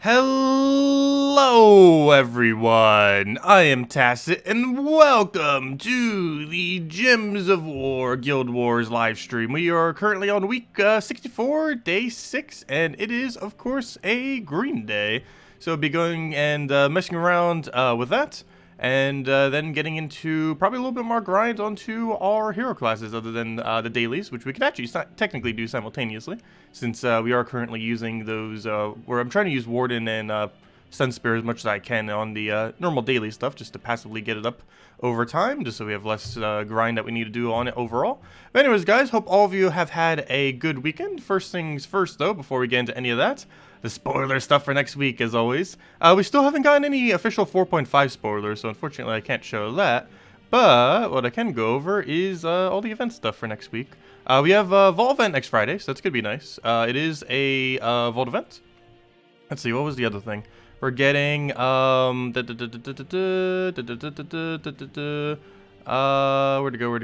Hello everyone, I am Tacet and welcome to the Gems of War Guild Wars live stream. We are currently on week 64, day 6, and it is of course a green day. So we'll be going and messing around with that, and then getting into probably a little bit more grind onto our hero classes other than the dailies, which we can actually technically do simultaneously, since we are currently using those, where I'm trying to use Warden and Sunspear as much as I can on the normal daily stuff, just to passively get it up over time, just so we have less grind that we need to do on it overall. But anyways, guys, hope all of you have had a good weekend. First things first, though, before we get into any of that, the spoiler stuff for next week, as always. We still haven't gotten any official 4.5 spoilers, so unfortunately I can't show that. But what I can go over is all the event stuff for next week. We have a Vault event next Friday, so that's going to be nice. It is a Vault event. Let's see, what was the other thing? We're getting, where'd it go?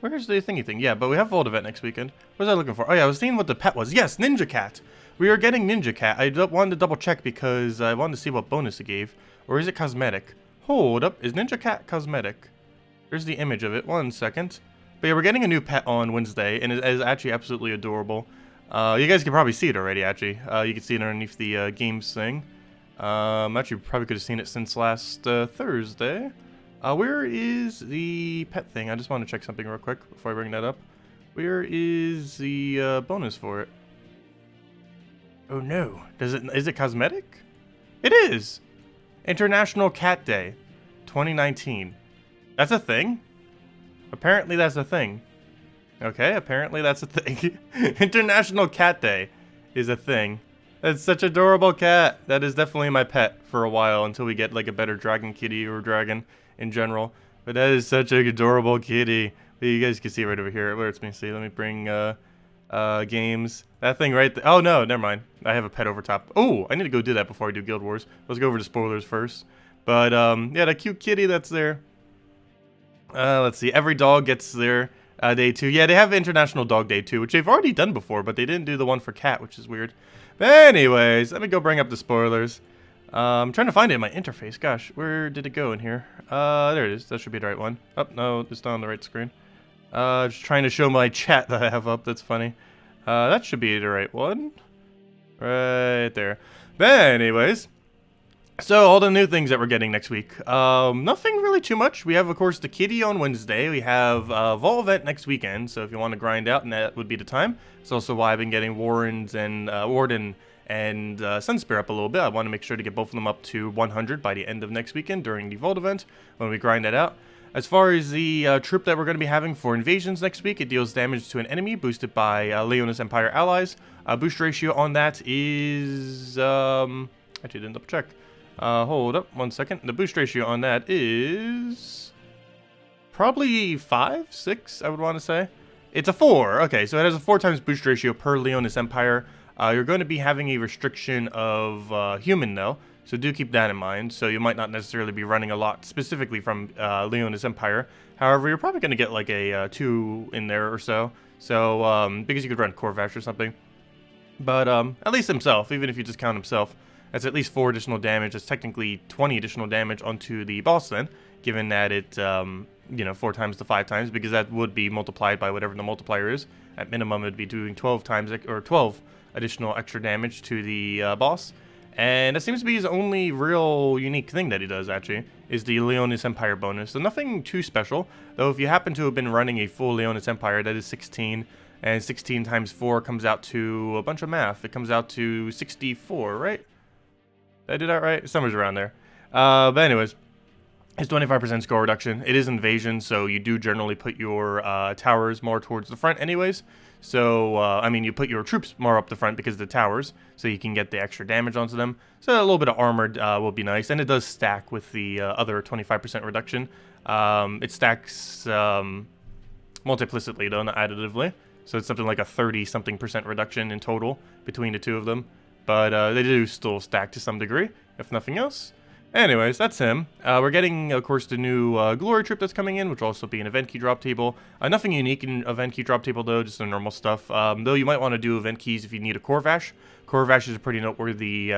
Where's the thingy thing? Yeah, but we have Vault event next weekend. What was I looking for? Oh yeah, I was seeing what the pet was. Yes, Ninja Cat. We are getting Ninja Cat. I wanted to double check because I wanted to see what bonus it gave. Or is it cosmetic? Hold up, is Ninja Cat cosmetic? There's the image of it. 1 second. But yeah, we're getting a new pet on Wednesday, and it is actually absolutely adorable. You guys can probably see it already, actually. You can see it underneath the games thing. Actually, probably could have seen it since last Thursday. Where is the pet thing? I just want to check something real quick before I bring that up. Where is the bonus for it? Oh no. Is it cosmetic? It is! International Cat Day 2019. That's a thing? Apparently that's a thing. Okay, apparently that's a thing. International Cat Day is a thing. That's such an adorable cat. That is definitely my pet for a while until we get like a better dragon kitty or dragon in general. But that is such an adorable kitty. You guys can see it right over here. Let me see. Let me bring games. That thing right there. Oh no, never mind. I have a pet over top. Oh, I need to go do that before I do Guild Wars. Let's go over to spoilers first. But yeah, the cute kitty that's there. Let's see. Every dog gets their day 2. Yeah, they have International Dog Day 2, which they've already done before, but they didn't do the one for cat, which is weird. But anyways, let me go bring up the spoilers. I'm trying to find it in my interface. Gosh, where did it go in here? There it is. That should be the right one. Oh, no, it's not on the right screen. Just trying to show my chat that I have up. That's funny. That should be the right one. Right there. But anyways, so all the new things that we're getting next week. Nothing really too much. We have, of course, the kitty on Wednesday. We have Vault event next weekend. So if you want to grind out, and that would be the time. It's also why I've been getting Warden and Sunspear up a little bit. I want to make sure to get both of them up to 100 by the end of next weekend during the Vault event when we grind that out. As far as the troop that we're going to be having for invasions next week, it deals damage to an enemy boosted by Leonis Empire allies. Boost ratio on that is actually didn't double check. Hold up 1 second. The boost ratio on that is probably 5, 6, I would want to say. It's a 4. Okay, so it has a 4 times boost ratio per Leonis Empire. You're going to be having a restriction of human, though, so do keep that in mind. So you might not necessarily be running a lot specifically from Leonis Empire. However, you're probably going to get like a 2 in there or so. So, because you could run Corvash or something. But at least himself, even if you just count himself, that's at least 4 additional damage. That's technically 20 additional damage onto the boss then, given that it, 4 times to 5 times, because that would be multiplied by whatever the multiplier is. At minimum, it would be doing 12 times, or 12 additional extra damage to the boss. And that seems to be his only real unique thing that he does, actually, is the Leonis Empire bonus. So nothing too special, though if you happen to have been running a full Leonis Empire, that is 16, and 16 times 4 comes out to a bunch of math. It comes out to 64, right? Did I do that right? Somewhere's around there. But anyways, it's 25% score reduction. It is invasion, so you do generally put your towers more towards the front anyways. So, you put your troops more up the front because of the towers, so you can get the extra damage onto them. So a little bit of armored will be nice, and it does stack with the other 25% reduction. It stacks multiplicitly, though, not additively. So it's something like a 30-something% reduction in total between the two of them. But they do still stack to some degree, if nothing else. Anyways, that's him. We're getting, of course, the new glory troop that's coming in, which will also be an event key drop table. Nothing unique in event key drop table, though, just the normal stuff. Though you might want to do event keys if you need a Corvash. Corvash is a pretty noteworthy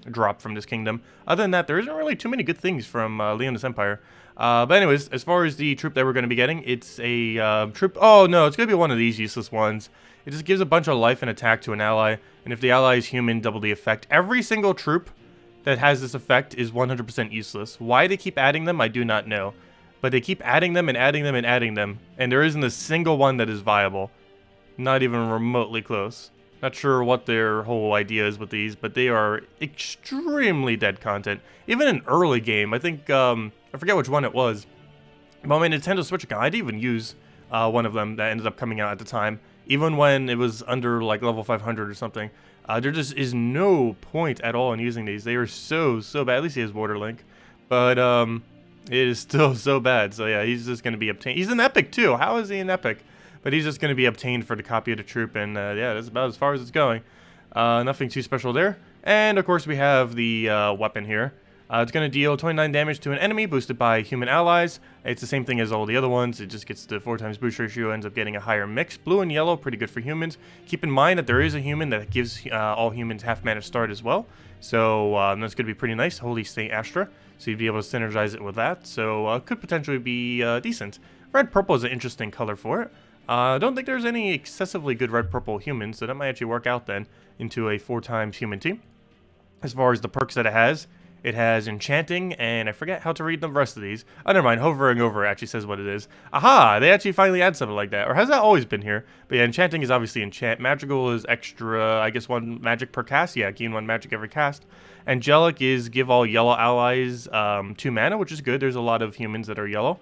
drop from this kingdom. Other than that, there isn't really too many good things from Leonis Empire. But anyways, as far as the troop that we're going to be getting, it's a troop... Oh, no, it's going to be one of these useless ones. It just gives a bunch of life and attack to an ally, and if the ally is human, double the effect. Every single troop that has this effect is 100% useless. Why they keep adding them, I do not know. But they keep adding them and adding them and adding them, and there isn't a single one that is viable. Not even remotely close. Not sure what their whole idea is with these, but they are extremely dead content. Even in early game, I think, I forget which one it was. But my Nintendo Switch account, I didn't even use one of them that ended up coming out at the time. Even when it was under, like, level 500 or something. There just is no point at all in using these. They are so bad. At least he has Water Link. But, it is still so bad. So, yeah, he's just going to be obtained. He's an Epic, too. How is he an Epic? But he's just going to be obtained for the copy of the troop. And, yeah, that's about as far as it's going. Nothing too special there. And, of course, we have the weapon here. It's going to deal 29 damage to an enemy, boosted by human allies. It's the same thing as all the other ones. It just gets the 4 times boost ratio, ends up getting a higher mix. Blue and yellow, pretty good for humans. Keep in mind that there is a human that gives all humans half mana start as well. So that's going to be pretty nice. Holy Saint Astra. So you'd be able to synergize it with that. So could potentially be decent. Red-purple is an interesting color for it. I don't think there's any excessively good red-purple humans, so that might actually work out then into a 4 times human team. As far as the perks that it has enchanting, and I forget how to read the rest of these. Oh, never mind, hovering over actually says what it is. Aha, they actually finally add something like that. Or has that always been here? But yeah, enchanting is obviously enchant. Magical is extra, I guess 1 magic per cast. Yeah, gain 1 magic every cast. Angelic is give all yellow allies 2 mana, which is good. There's a lot of humans that are yellow,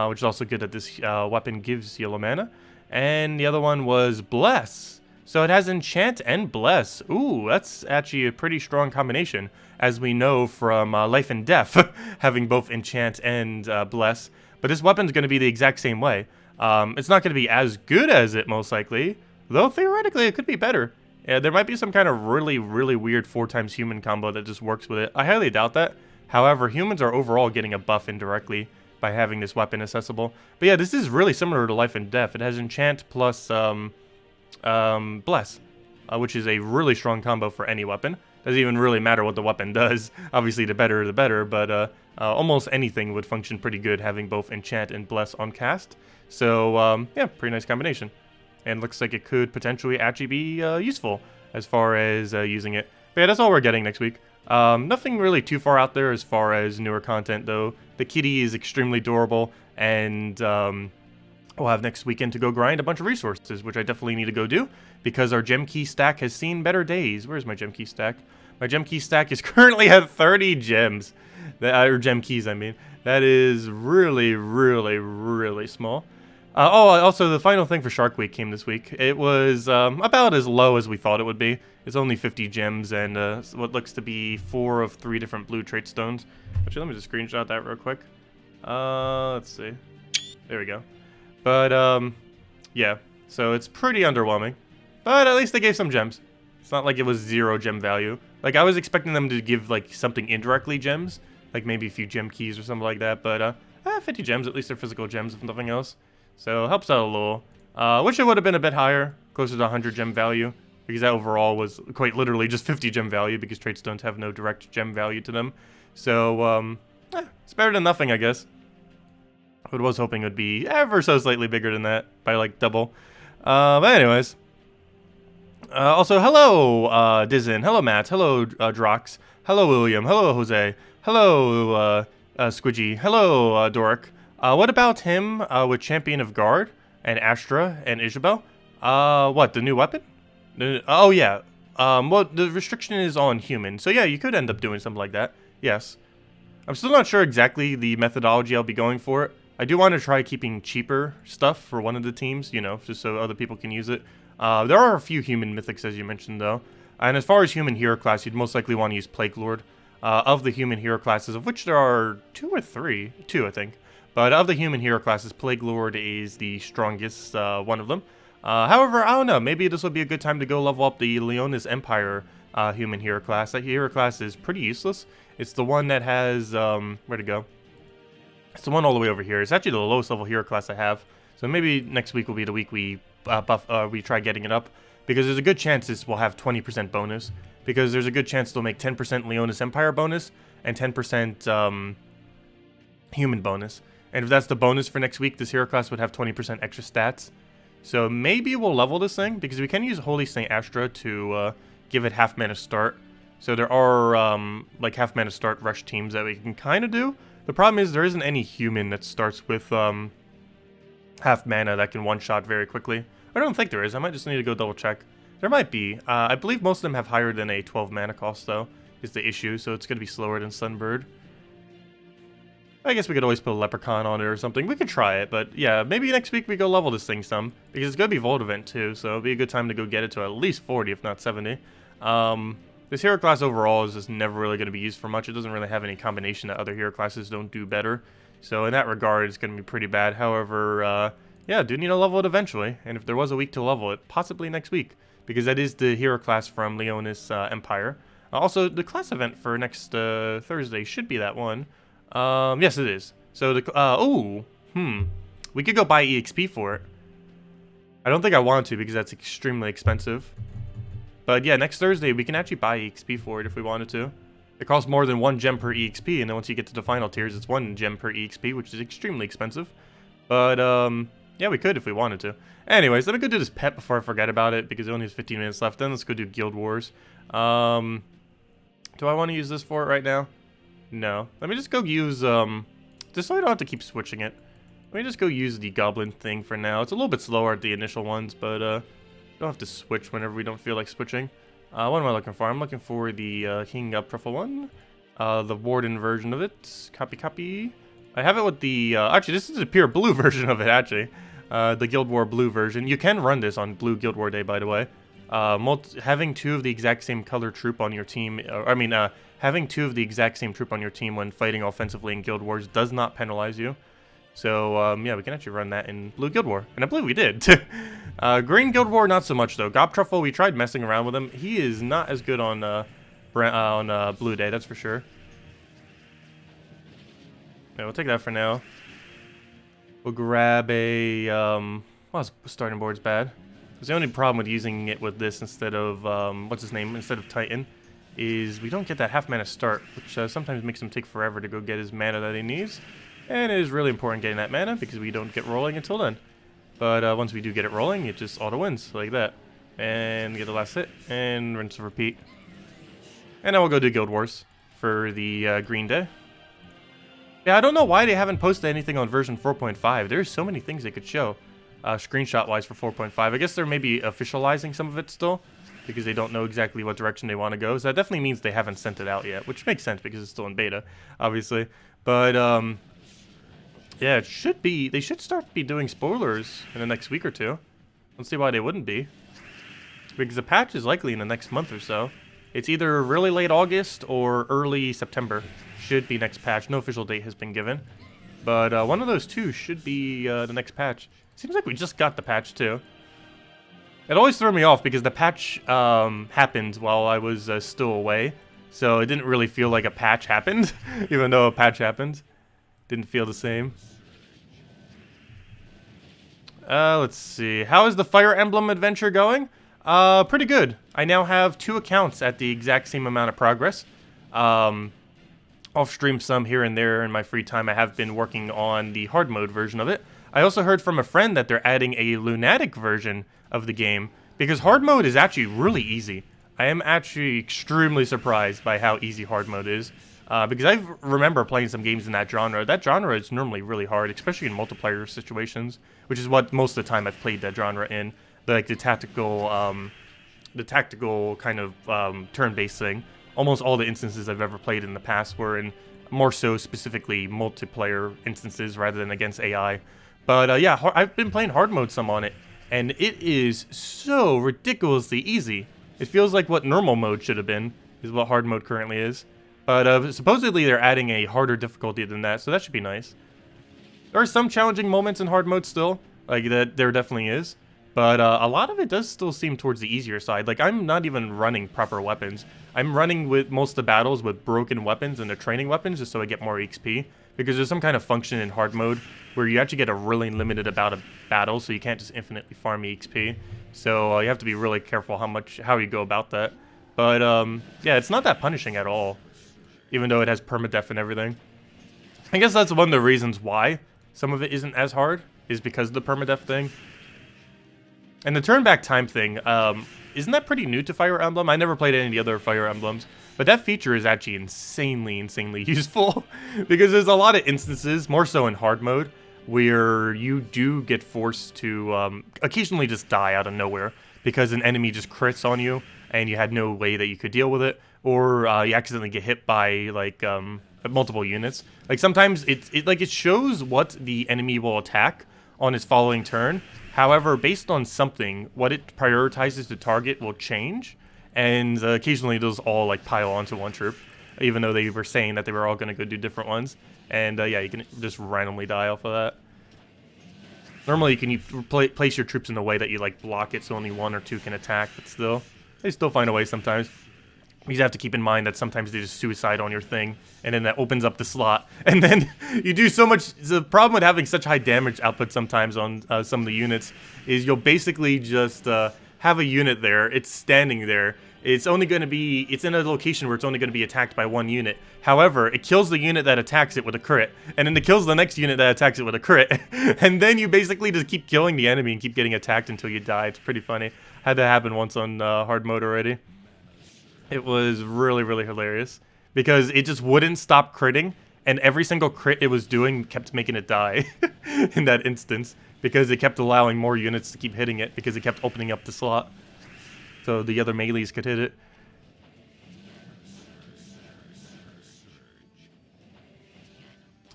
which is also good that this weapon gives yellow mana. And the other one was Bless. So it has Enchant and Bless. Ooh, that's actually a pretty strong combination, as we know from Life and Death, having both Enchant and Bless. But this weapon's going to be the exact same way. It's not going to be as good as it, most likely, though theoretically it could be better. Yeah, there might be some kind of really weird 4 times human combo that just works with it. I highly doubt that. However, humans are overall getting a buff indirectly by having this weapon accessible. But yeah, this is really similar to Life and Death. It has Enchant plus... Bless, which is a really strong combo for any weapon. Doesn't even really matter what the weapon does. Obviously, the better, but almost anything would function pretty good having both Enchant and Bless on cast. So, yeah, pretty nice combination. And looks like it could potentially actually be useful as far as using it. But yeah, that's all we're getting next week. Nothing really too far out there as far as newer content, though. The kitty is extremely adorable, and... we'll have next weekend to go grind a bunch of resources, which I definitely need to go do, because our gem key stack has seen better days. Where's my gem key stack? My gem key stack is currently at 30 gems. Or gem keys, I mean. That is really small. Also, the final thing for Shark Week came this week. It was about as low as we thought it would be. It's only 50 gems and what looks to be 4 of 3 different blue trait stones. Actually, let me just screenshot that real quick. Let's see. There we go. But, yeah, so it's pretty underwhelming. But at least they gave some gems. It's not like it was 0 gem value. Like, I was expecting them to give, like, something indirectly gems. Like, maybe a few gem keys or something like that. But, 50 gems, at least they're physical gems, if nothing else. So, it helps out a little. Wish it would have been a bit higher, closer to 100 gem value. Because that overall was quite literally just 50 gem value, because trait stones have no direct gem value to them. So, it's better than nothing, I guess. I was hoping it would be ever so slightly bigger than that, by like double. But anyways. Also, hello, Dizen. Hello, Matt. Hello, Drox. Hello, William. Hello, Jose. Hello, Squidgy. Hello, Doric. What about him with Champion of Guard and Astra and Isabel? What, the new weapon? Oh, yeah. Well, the restriction is on human. So, yeah, you could end up doing something like that. Yes. I'm still not sure exactly the methodology I'll be going for it. I do want to try keeping cheaper stuff for one of the teams, you know, just so other people can use it. There are a few human mythics, as you mentioned, though. And as far as human hero class, you'd most likely want to use Plague Lord. Of the human hero classes, of which there are 2 or 3. 2, I think. But of the human hero classes, Plague Lord is the strongest one of them. However, I don't know. Maybe this will be a good time to go level up the Leonis Empire human hero class. That hero class is pretty useless. It's the one that has, where'd it go? It's the one all the way over here. It's actually the lowest level hero class I have. So maybe next week will be the week we we try getting it up. Because there's a good chance this will have 20% bonus. Because there's a good chance they'll make 10% Leonis Empire bonus and 10% human bonus. And if that's the bonus for next week, this hero class would have 20% extra stats. So maybe we'll level this thing, because we can use Holy Saint Astra to give it half mana start. So there are like half mana start rush teams that we can kind of do. The problem is there isn't any human that starts with half mana that can one-shot very quickly. I don't think there is. I might just need to go double check. There might be. I believe most of them have higher than a 12 mana cost, though, is the issue. So it's going to be slower than Sunbird. I guess we could always put a Leprechaun on it or something. We could try it, but yeah, maybe next week we go level this thing some. Because it's going to be Vault Event too, so it'll be a good time to go get it to at least 40, if not 70. This hero class overall is just never really going to be used for much. It doesn't really have any combination that other hero classes don't do better. So in that regard, it's going to be pretty bad. However, yeah, do need to level it eventually. And if there was a week to level it, possibly next week. Because that is the hero class from Leonis Empire. Also, the class event for next Thursday should be that one. Yes, it is. So the we could go buy EXP for it. I don't think I want to because that's extremely expensive. But yeah, next Thursday we can actually buy EXP for it if we wanted to. It costs more than 1 gem per EXP, and then once you get to the final tiers, it's 1 gem per EXP, which is extremely expensive. But yeah, we could if we wanted to. Anyways, let me go do this pet before I forget about it because it only has 15 minutes left. Then let's go do Guild Wars. Do I want to use this for it right now? No. Let me just go use, just so I don't have to keep switching it. Let me just go use the Goblin thing for now. It's a little bit slower at the initial ones, but, don't have to switch whenever we don't feel like switching. What am I looking for? I'm looking for the, King Truffle one. The Warden version of it. Copy. I have it with the, actually, this is the pure blue version of it, actually. The Guild War blue version. You can run this on Blue Guild War Day, by the way. Having 2 of the exact same color troop on your team, having 2 of the exact same troop on your team when fighting offensively in Guild Wars does not penalize you. So, yeah, we can actually run that in Blue Guild War. And I believe we did. Green Guild War, not so much, though. Gob Truffle, we tried messing around with him. He is not as good on Blue Day, that's for sure. Yeah, we'll take that for now. We'll grab a, well, starting board's bad. Because the only problem with using it with this instead of, what's his name, instead of Titan, is we don't get that half mana start, which sometimes makes him take forever to go get his mana that he needs. And it is really important getting that mana because we don't get rolling until then. But once we do get it rolling, it just auto wins like that. And get the last hit, and rinse and repeat. And now we'll go do Guild Wars for the Green Day. Yeah, I don't know why they haven't posted anything on version 4.5. There's so many things they could show. Screenshot-wise for 4.5. I guess they're maybe officializing some of it still, because they don't know exactly what direction they want to go. So that definitely means they haven't sent it out yet, which makes sense because it's still in beta, obviously. But, yeah, it should be, they should start be doing spoilers in the next week or two. Let's see why they wouldn't be. Because the patch is likely in the next month or so. It's either really late August or early September. Should be next patch. No official date has been given. But one of those two should be the next patch. Seems like we just got the patch too. It always threw me off because the patch happened while I was still away. So it didn't really feel like a patch happened, even though a patch happened. Didn't feel the same. Let's see. How is the Fire Emblem adventure going? Pretty good. I now have 2 accounts at the exact same amount of progress. Off stream some here and there in my free time. I have been working on the hard mode version of it. I also heard from a friend that they're adding a lunatic version of the game because hard mode is actually really easy. I am actually extremely surprised by how easy hard mode is because I remember playing some games in that genre. That genre is normally really hard, especially in multiplayer situations, which is what most of the time I've played that genre in. Like the tactical kind of turn-based thing. Almost all the instances I've ever played in the past were in more so specifically multiplayer instances rather than against AI. But yeah, I've been playing hard mode some on it, and it is so ridiculously easy. It feels like what normal mode should have been, is what hard mode currently is. But supposedly they're adding a harder difficulty than that, so that should be nice. There are some challenging moments in hard mode still, like that there definitely is. But a lot of it does still seem towards the easier side. Like, I'm not even running proper weapons. I'm running with most of the battles with broken weapons and the training weapons just so I get more XP. Because there's some kind of function in hard mode where you actually get a really limited amount of battles, so you can't just infinitely farm XP. So you have to be really careful how you go about that. But yeah, it's not that punishing at all, even though it has permadeath and everything. I guess that's one of the reasons why some of it isn't as hard, is because of the permadeath thing. And the turn back time thing, isn't that pretty new to Fire Emblem? I never played any of the other Fire Emblems, but that feature is actually insanely useful because there's a lot of instances, more so in hard mode, where you do get forced to occasionally just die out of nowhere because an enemy just crits on you and you had no way that you could deal with it, or you accidentally get hit by like multiple units. Like sometimes it shows what the enemy will attack on its following turn. However, based on something, what it prioritizes to target will change, and occasionally those all like pile onto one troop, even though they were saying that they were all going to go do different ones. And yeah, you can just randomly die off of that. Normally, you can place your troops in a way that you like block it, so only one or two can attack, but still, they still find a way sometimes. You have to keep in mind that sometimes they just suicide on your thing, and then that opens up the slot, and then you do so much. The problem with having such high damage output sometimes on some of the units is you'll basically just have a unit there, it's standing there, it's only going to be, it's in a location where it's only going to be attacked by one unit. However, it kills the unit that attacks it with a crit, and then it kills the next unit that attacks it with a crit, and then you basically just keep killing the enemy and keep getting attacked until you die. It's pretty funny. Had that happen once on hard mode already. It was really hilarious because it just wouldn't stop critting, and every single crit it was doing kept making it die in that instance because it kept allowing more units to keep hitting it because it kept opening up the slot so the other melees could hit it.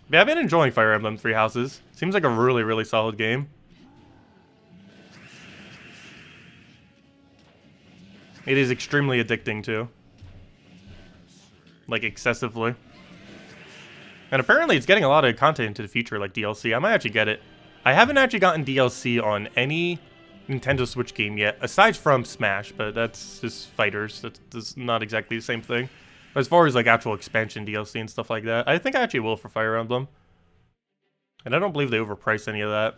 Yeah, I've been enjoying Fire Emblem Three Houses. Seems like a really solid game. It is extremely addicting, too. Like, excessively. And apparently it's getting a lot of content into the future, like DLC. I might actually get it. I haven't actually gotten DLC on any Nintendo Switch game yet, aside from Smash, but that's just fighters. That's not exactly the same thing. But as far as, like, actual expansion DLC and stuff like that, I think I actually will for Fire Emblem. And I don't believe they overpriced any of that.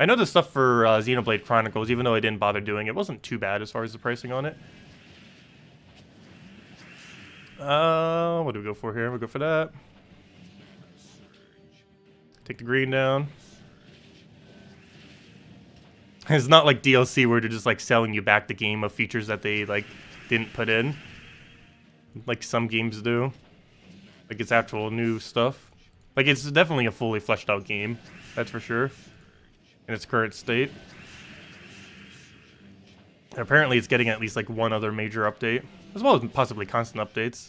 I know the stuff for Xenoblade Chronicles, even though I didn't bother doing it, wasn't too bad as far as the pricing on it. What do we go for here? We'll go for that. Take the green down. It's not like DLC where they're just like selling you back the game of features that they like didn't put in. Like some games do. Like it's actual new stuff. Like it's definitely a fully fleshed out game, that's for sure. In its current state. And apparently it's getting at least like one other major update, as well as possibly constant updates.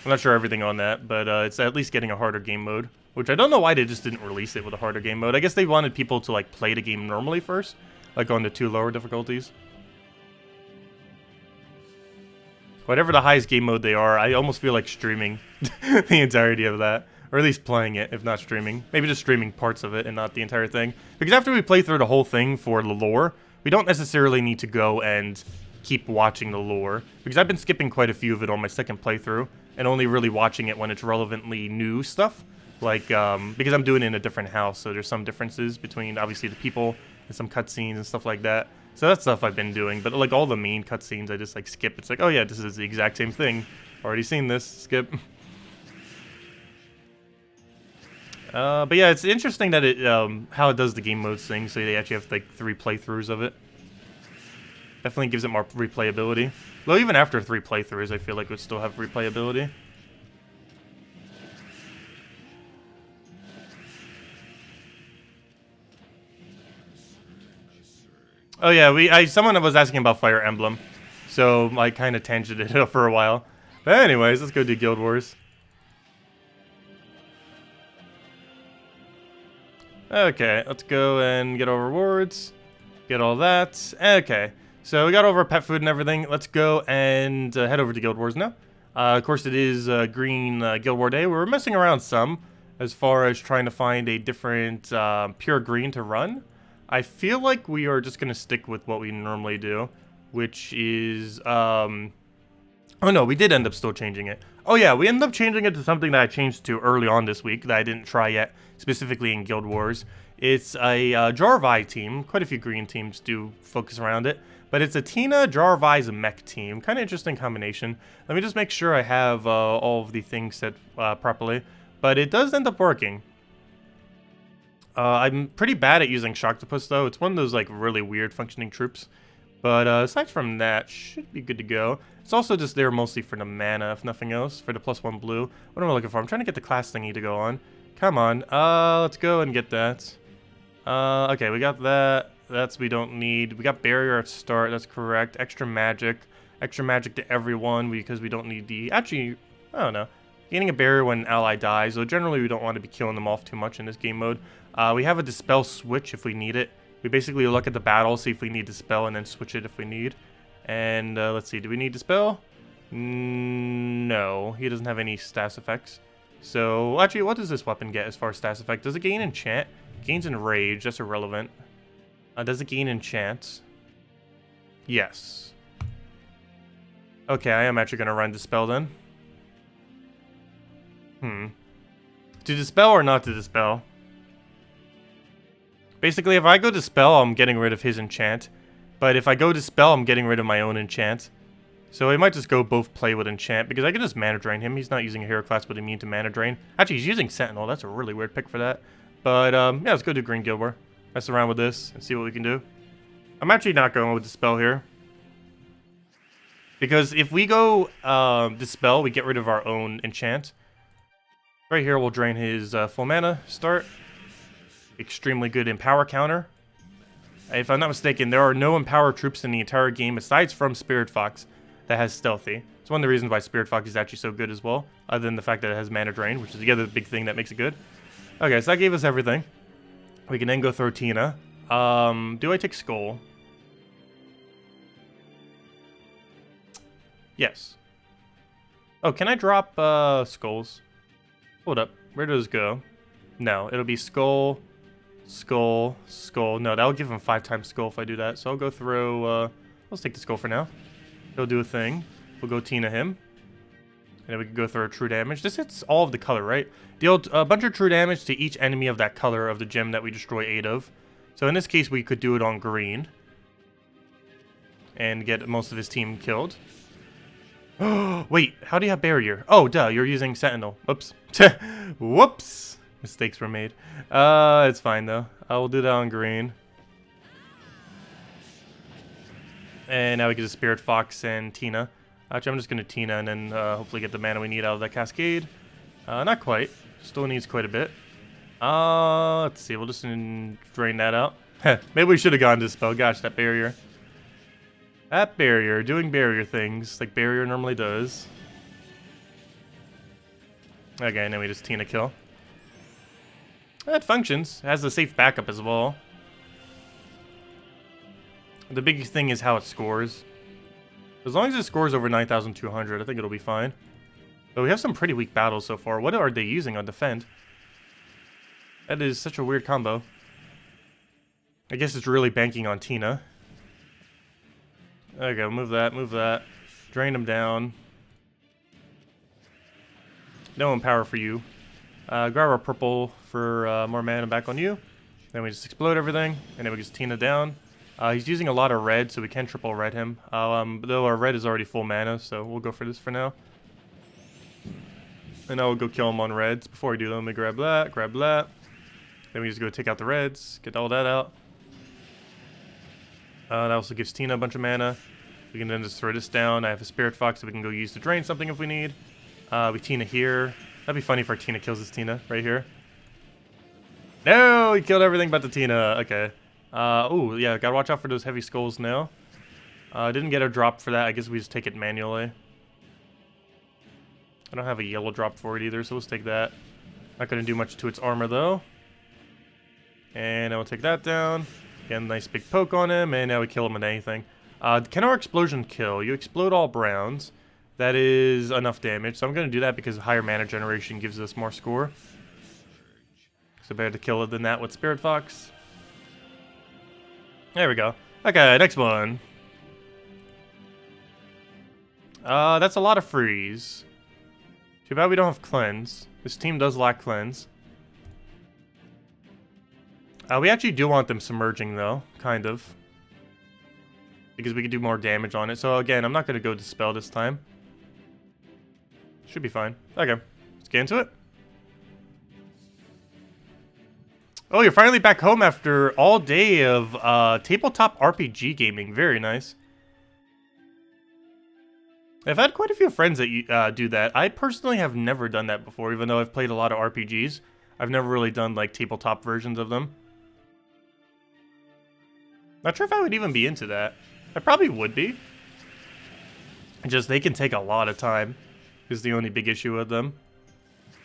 I'm not sure everything on that, but it's at least getting a harder game mode, which I don't know why they just didn't release it with a harder game mode. I guess they wanted people to like play the game normally first, like on the 2 lower difficulties. Whatever the highest game mode they are, I almost feel like streaming the entirety of that. Or at least playing it, if not streaming. Maybe just streaming parts of it and not the entire thing. Because after we play through the whole thing for the lore, we don't necessarily need to go and keep watching the lore. Because I've been skipping quite a few of it on my second playthrough, and only really watching it when it's relevantly new stuff. Like, because I'm doing it in a different house, so there's some differences between, obviously, the people and some cutscenes and stuff like that. So that's stuff I've been doing. But, like, all the main cutscenes, I just, like, skip. It's like, oh yeah, this is the exact same thing. Already seen this. Skip. But yeah, it's interesting that it how it does the game modes thing, so they actually have like 3 playthroughs of it. Definitely gives it more replayability. Though even after 3 playthroughs, I feel like it would still have replayability. Oh yeah, someone was asking about Fire Emblem, so I kind of tangented it for a while. But anyways, let's go do Guild Wars. Okay, let's go and get our rewards. Get all that. Okay, so we got over pet food and everything. Let's go and head over to Guild Wars now. Of course, it is Green Guild War Day. We're messing around some as far as trying to find a different pure green to run. I feel like we are just going to stick with what we normally do, which is, oh no, we did end up still changing it. Oh yeah, we ended up changing it to something that I changed to early on this week that I didn't try yet, specifically in Guild Wars. It's a Jarvai team. Quite a few green teams do focus around it. But it's a Tina Jarvai's mech team. Kind of interesting combination. Let me just make sure I have all of the things set properly. But it does end up working. I'm pretty bad at using Shocktopus though. It's one of those like really weird functioning troops. But aside from that, should be good to go. It's also just there mostly for the mana, if nothing else. For the +1 blue. What am I looking for? I'm trying to get the class thingy to go on. Come on. Let's go and get that. Okay, we got that. That's we don't need. We got barrier at start. That's correct. Extra magic to everyone because we don't need the. Actually, I don't know. Gaining a barrier when an ally dies. So generally, we don't want to be killing them off too much in this game mode. We have a dispel switch if we need it. We basically look at the battle, see if we need dispel, and then switch it if we need. And let's see. Do we need dispel? No, he doesn't have any stats effects. So actually, what does this weapon get as far as stats effect? Does it gain enchant? Gains enrage. That's irrelevant. Does it gain enchant? Yes. Okay, I am actually going to run Dispel then. To Dispel or not to Dispel? Basically, if I go Dispel, I'm getting rid of his enchant. But if I go Dispel, I'm getting rid of my own enchant. So I might just go both play with enchant, because I can just mana drain him. He's not using a hero class with immune to mana drain. Actually, he's using Sentinel. That's a really weird pick for that. But, yeah, let's go do Green Guild War. Mess around with this and see what we can do. I'm actually not going with Dispel here. Because if we go Dispel, we get rid of our own enchant. Right here, we'll drain his full mana. Start. Extremely good Empower counter. If I'm not mistaken, there are no Empower troops in the entire game aside from Spirit Fox that has Stealthy. It's one of the reasons why Spirit Fox is actually so good as well, other than the fact that it has mana drain, which is the other big thing that makes it good. Okay, so that gave us everything. We can then go throw Tina. Do I take Skull? Yes. Oh, can I drop Skulls? Hold up. Where does it go? No, it'll be Skull, Skull, Skull. No, that'll give him 5 times Skull if I do that. So I'll go throw... let's take the Skull for now. He'll do a thing. We'll go Tina him. And then we can go through true damage. This hits all of the color, right? Deal a bunch of true damage to each enemy of that color of the gem that we destroy 8 of. So in this case, we could do it on green. And get most of his team killed. Wait, how do you have barrier? Oh, duh, you're using Sentinel. Whoops. Whoops. Mistakes were made. It's fine, though. I will do that on green. And now we get a Spirit Fox and Tina. Actually, I'm just going to Tina and then hopefully get the mana we need out of that Cascade. Not quite. Still needs quite a bit. Let's see. We'll just drain that out. Maybe we should have gone Dispel. Gosh, that barrier. That barrier. Doing barrier things like barrier normally does. Okay, and then we just Tina kill. That functions. It has a safe backup as well. The biggest thing is how it scores. As long as it scores over 9,200, I think it'll be fine. But we have some pretty weak battles so far. What are they using on defend? That is such a weird combo. I guess it's really banking on Tina. There we go. Move that. Move that. Drain him down. No Empower for you. Grab our purple for more mana back on you. Then we just explode everything. And then we just Tina down. He's using a lot of red, so we can triple red him. Though our red is already full mana, so we'll go for this for now. And I will go kill him on reds. Before we do that, let me grab that, grab that. Then we just go take out the reds, get all that out. That also gives Tina a bunch of mana. We can then just throw this down. I have a Spirit Fox that we can go use to drain something if we need. We Tina here. That'd be funny if our Tina kills this Tina right here. No, he killed everything but the Tina. Okay. Ooh, yeah, gotta watch out for those heavy skulls now. Didn't get a drop for that. I guess we just take it manually. I don't have a yellow drop for it either, so let's take that. Not gonna do much to its armor though. And I will take that down. Again, nice big poke on him, and now we kill him with anything. Can our explosion kill? You explode all browns. That is enough damage, so I'm gonna do that because higher mana generation gives us more score. So better to kill it than that with Spirit Fox. There we go. Okay, next one. That's a lot of freeze. Too bad we don't have cleanse. This team does lack cleanse. We actually do want them submerging though, kind of. Because we can do more damage on it. So again, I'm not going to go Dispel this time. Should be fine. Okay, let's get into it. Oh, you're finally back home after all day of tabletop RPG gaming. Very nice. I've had quite a few friends that do that. I personally have never done that before, even though I've played a lot of RPGs. I've never really done like tabletop versions of them. Not sure if I would even be into that. I probably would be. Just they can take a lot of time, is the only big issue with them.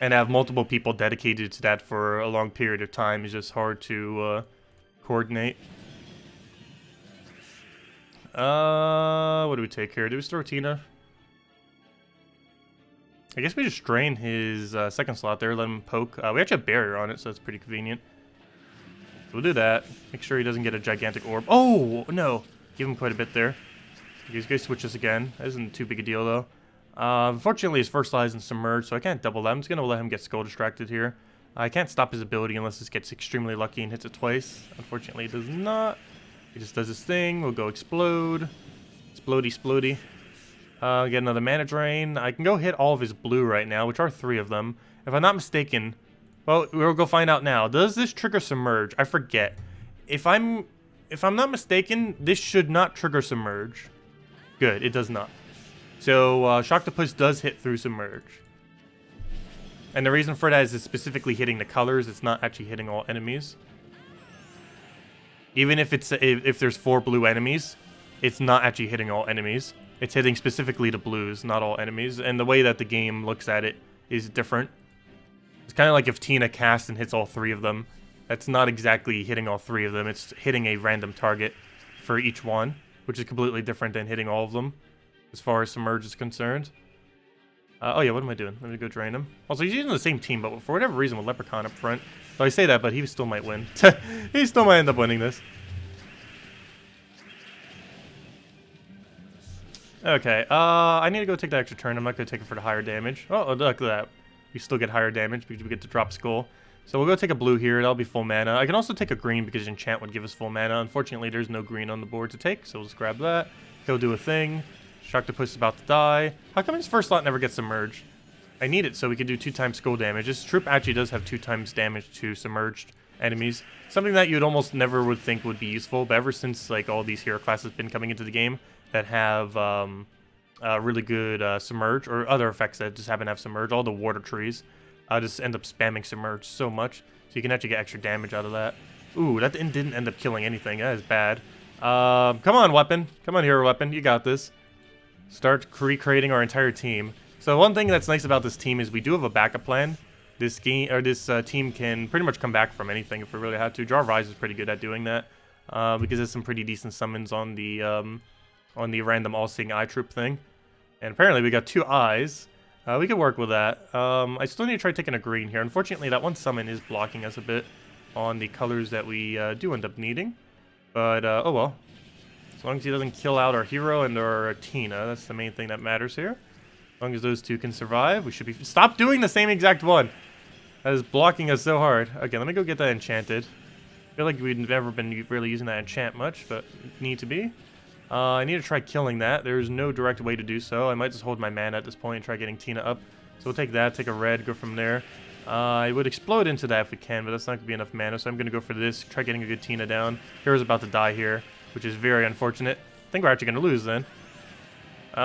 And have multiple people dedicated to that for a long period of time is just hard to coordinate. What do we take here? Do we throw Tina? I guess we just drain his second slot there, let him poke. We actually have barrier on it, so that's pretty convenient. We'll do that. Make sure he doesn't get a gigantic orb. Oh, no. Give him quite a bit there. He's going to switch this again. That isn't too big a deal, though. Unfortunately, his first slide isn't submerged, so I can't double that. I'm just going to let him get skull distracted here. I can't stop his ability unless this gets extremely lucky and hits it twice. Unfortunately, it does not. He just does his thing. We'll go explode. Explodey, splodey. Get another mana drain. I can go hit all of his blue right now, which are 3 of them. If I'm not mistaken, well, we'll go find out now. Does this trigger submerge? I forget. If I'm not mistaken, this should not trigger submerge. Good, it does not. So Shocktopus does hit through submerge. And the reason for that is it's specifically hitting the colors. It's not actually hitting all enemies. Even if there's 4 blue enemies, it's not actually hitting all enemies. It's hitting specifically the blues, not all enemies. And the way that the game looks at it is different. It's kind of like if Tina casts and hits all 3 of them. That's not exactly hitting all 3 of them. It's hitting a random target for each one, which is completely different than hitting all of them, as far as Submerge is concerned. Oh yeah, what am I doing? Let me go drain him. Also, he's using the same team, but for whatever reason with Leprechaun up front. So I say that, but he still might win. He still might end up winning this. Okay, I need to go take that extra turn. I'm not going to take it for the higher damage. Oh, look at that. We still get higher damage because we get to drop skull. So we'll go take a blue here. That'll be full mana. I can also take a green because enchant would give us full mana. Unfortunately, there's no green on the board to take, so we'll just grab that. He'll do a thing. Shocktopus is about to die. How come his first slot never gets submerged? I need it so we can do 2 times skull damage. This troop actually does have 2 times damage to submerged enemies. Something that you'd almost never would think would be useful, but ever since like all these hero classes have been coming into the game that have really good submerge, or other effects that just happen to have submerge, all the water trees just end up spamming submerge so much, so you can actually get extra damage out of that. Ooh, that didn't end up killing anything. That is bad. Come on, weapon. Come on, hero weapon. You got this. Start recreating our entire team. So one thing that's nice about this team is we do have a backup plan. This game or this team can pretty much come back from anything if we really had to. Draw Rise is pretty good at doing that because there's some pretty decent summons on the random all-seeing eye troop thing. And apparently we got 2 eyes. We could work with that. I still need to try taking a green here. Unfortunately, that one summon is blocking us a bit on the colors that we do end up needing. But, oh well. As long as he doesn't kill out our hero and our Tina, that's the main thing that matters here. As long as those 2 can survive, we should be... Stop doing the same exact one! That is blocking us so hard. Okay, let me go get that enchanted. I feel like we've never been really using that enchant much, but need to be. I need to try killing that. There's no direct way to do so. I might just hold my mana at this point and try getting Tina up. So we'll take that, take a red, go from there. I would explode into that if we can, but that's not going to be enough mana, so I'm going to go for this, try getting a good Tina down. Hero's about to die here, which is very unfortunate. I think we're actually going to lose then.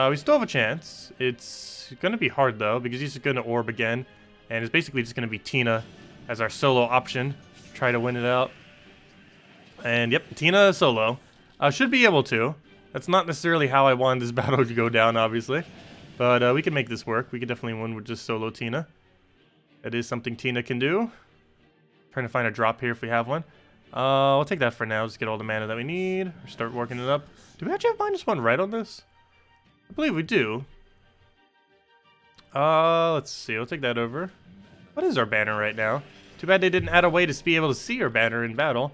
We still have a chance. It's going to be hard, though, because he's going to orb again, and it's basically just going to be Tina as our solo option to try to win it out. And, yep, Tina solo. Should be able to. That's not necessarily how I wanted this battle to go down, obviously. But we can make this work. We can definitely win with just solo Tina. That is something Tina can do. Trying to find a drop here if we have one. We'll take that for now. Just get all the mana that we need. Start working it up. Do we actually have -1 red on this? I believe we do. Let's see. I'll take that over. What is our banner right now? Too bad they didn't add a way to be able to see our banner in battle.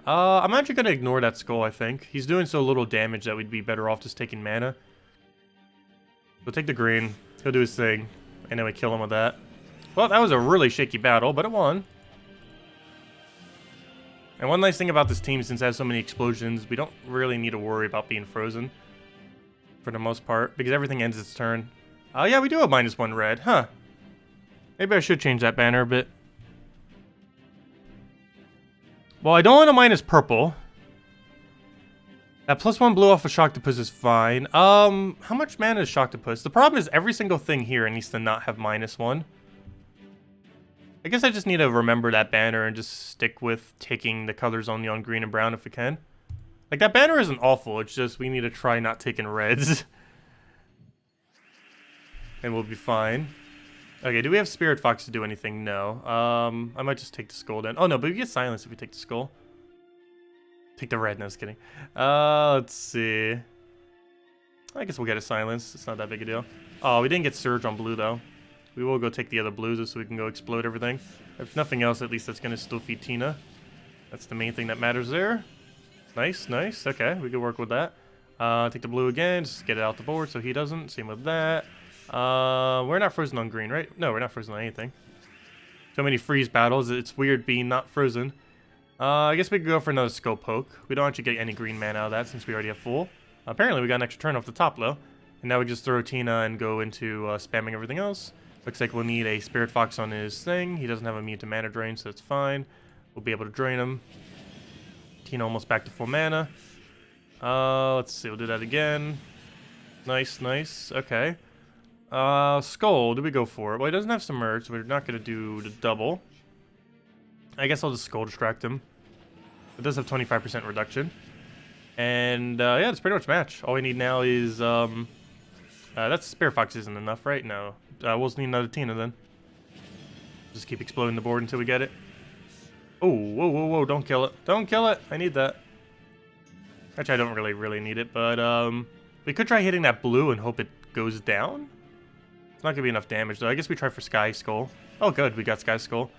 I'm actually gonna ignore that skull, I think. He's doing so little damage that we'd be better off just taking mana. We'll take the green, he'll do his thing, and then we kill him with that. Well, that was a really shaky battle, but it won. And one nice thing about this team, since it has so many explosions, we don't really need to worry about being frozen. For the most part, because everything ends its turn. Oh yeah, we do have -1 red, huh? Maybe I should change that banner a bit. Well, I don't want to minus purple. That +1 blue off of Shocktopus is fine. How much mana is Shocktopus? The problem is every single thing here needs to not have -1. I guess I just need to remember that banner and just stick with taking the colors only on green and brown if we can. Like, that banner isn't awful, it's just we need to try not taking reds. And we'll be fine. Okay, do we have Spirit Fox to do anything? No. I might just take the skull then. Oh no, but we get silence if we take the skull. Take the red, no, I was kidding. Let's see. I guess we'll get a silence, it's not that big a deal. Oh, we didn't get Surge on blue though. We will go take the other blues just so we can go explode everything. If nothing else, at least that's gonna still feed Tina. That's the main thing that matters there. Nice, nice, okay, we can work with that. Take the blue again, just get it out the board so he doesn't, same with that. We're not frozen on green, right? No, we're not frozen on anything. So many freeze battles, it's weird being not frozen. I guess we could go for another skull poke. We don't actually get any green mana out of that since we already have full. Apparently we got an extra turn off the top though. And now we just throw Tina and go into spamming everything else. Looks like we'll need a Spirit Fox on his thing. He doesn't have immune to mana drain, so it's fine. We'll be able to drain him. Tina almost back to full mana. Let's see, we'll do that again. Nice, nice, okay. Skull, do we go for it? Well, he doesn't have Submerge, so we're not going to do the double. I guess I'll just Skull Distract him. It does have 25% reduction. And, yeah, that's pretty much match. All we need now is, that's Spirit Fox isn't enough, right? No. We'll just need another Tina then. Just keep exploding the board until we get it. Oh, whoa, whoa, whoa, don't kill it. Don't kill it! I need that. Actually, I don't really need it, but, we could try hitting that blue and hope it goes down. It's not gonna be enough damage, though. I guess we try for Sky Skull. Oh, good, we got Sky Skull.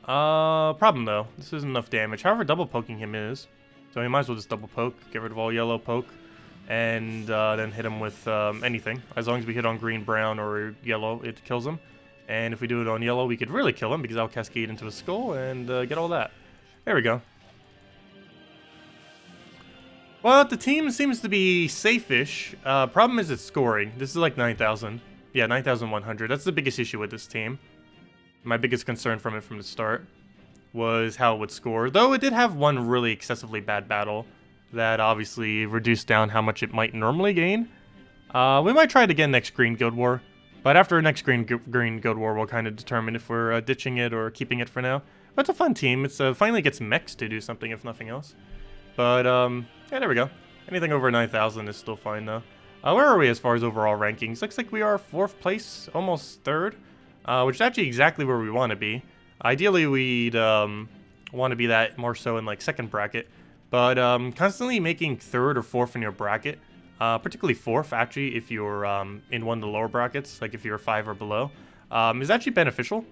Problem, though. This isn't enough damage. However, double poking him is. So we might as well just double poke, get rid of all yellow poke, and then hit him with anything. As long as we hit on green, brown, or yellow, it kills him. And if we do it on yellow, we could really kill him, because I'll cascade into a skull and get all that. There we go. Well, the team seems to be safe-ish. Problem is it's scoring. This is like 9,000. Yeah, 9,100. That's the biggest issue with this team. My biggest concern from it from the start was how it would score. Though it did have one really excessively bad battle that obviously reduced down how much it might normally gain. We might try it again next Green Guild War. But after next Green Guild War, we'll kind of determine if we're ditching it or keeping it for now. But it's a fun team. It's finally gets mechs to do something, if nothing else. But, yeah, there we go. Anything over 9,000 is still fine, though. Where are we as far as overall rankings? Looks like we are 4th place, almost 3rd, which is actually exactly where we want to be. Ideally, we'd want to be that more so in, like, 2nd bracket. But constantly making 3rd or 4th in your bracket, particularly 4th, actually, if you're in one of the lower brackets, like if you're 5 or below, is actually beneficial.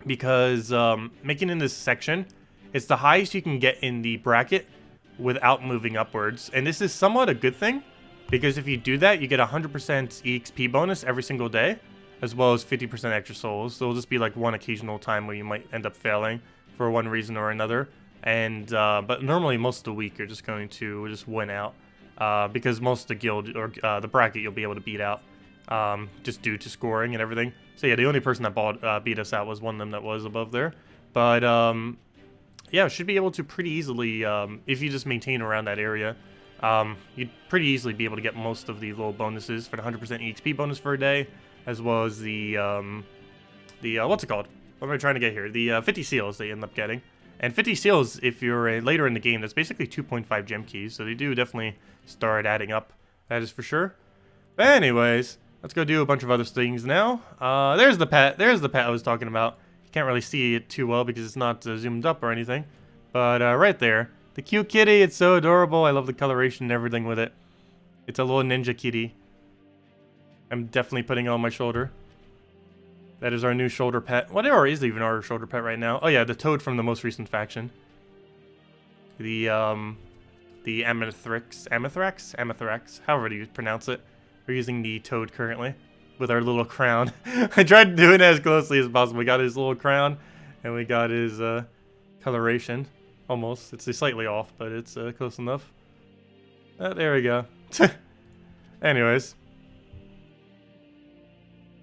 Because making in this section, it's the highest you can get in the bracket without moving upwards. And this is somewhat a good thing, because if you do that, you get 100% EXP bonus every single day, as well as 50% extra souls. So it'll just be like one occasional time where you might end up failing for one reason or another. And but normally most of the week you're just going to just win out, because most of the guild or the bracket you'll be able to beat out, just due to scoring and everything. So yeah, the only person that beat us out was one of them that was above there. But yeah, should be able to pretty easily, if you just maintain around that area, you'd pretty easily be able to get most of the little bonuses for the 100% EXP bonus for a day, as well as the what's it called? What am I trying to get here? The 50 seals they end up getting. And 50 seals, if you're later in the game, that's basically 2.5 gem keys, so they do definitely start adding up, that is for sure. But anyways, let's go do a bunch of other things now. There's the pet I was talking about. You can't really see it too well because it's not zoomed up or anything. But right there, the cute kitty, it's so adorable. I love the coloration and everything with it. It's a little ninja kitty. I'm definitely putting it on my shoulder. That is our new shoulder pet. Whatever is even our shoulder pet right now? Oh yeah, the toad from the most recent faction. the Amethyrax, however you pronounce it. We're using the toad currently with our little crown. I tried doing it as closely as possible. We got his little crown, and we got his coloration. Almost. It's slightly off, but it's close enough. There we go. Anyways.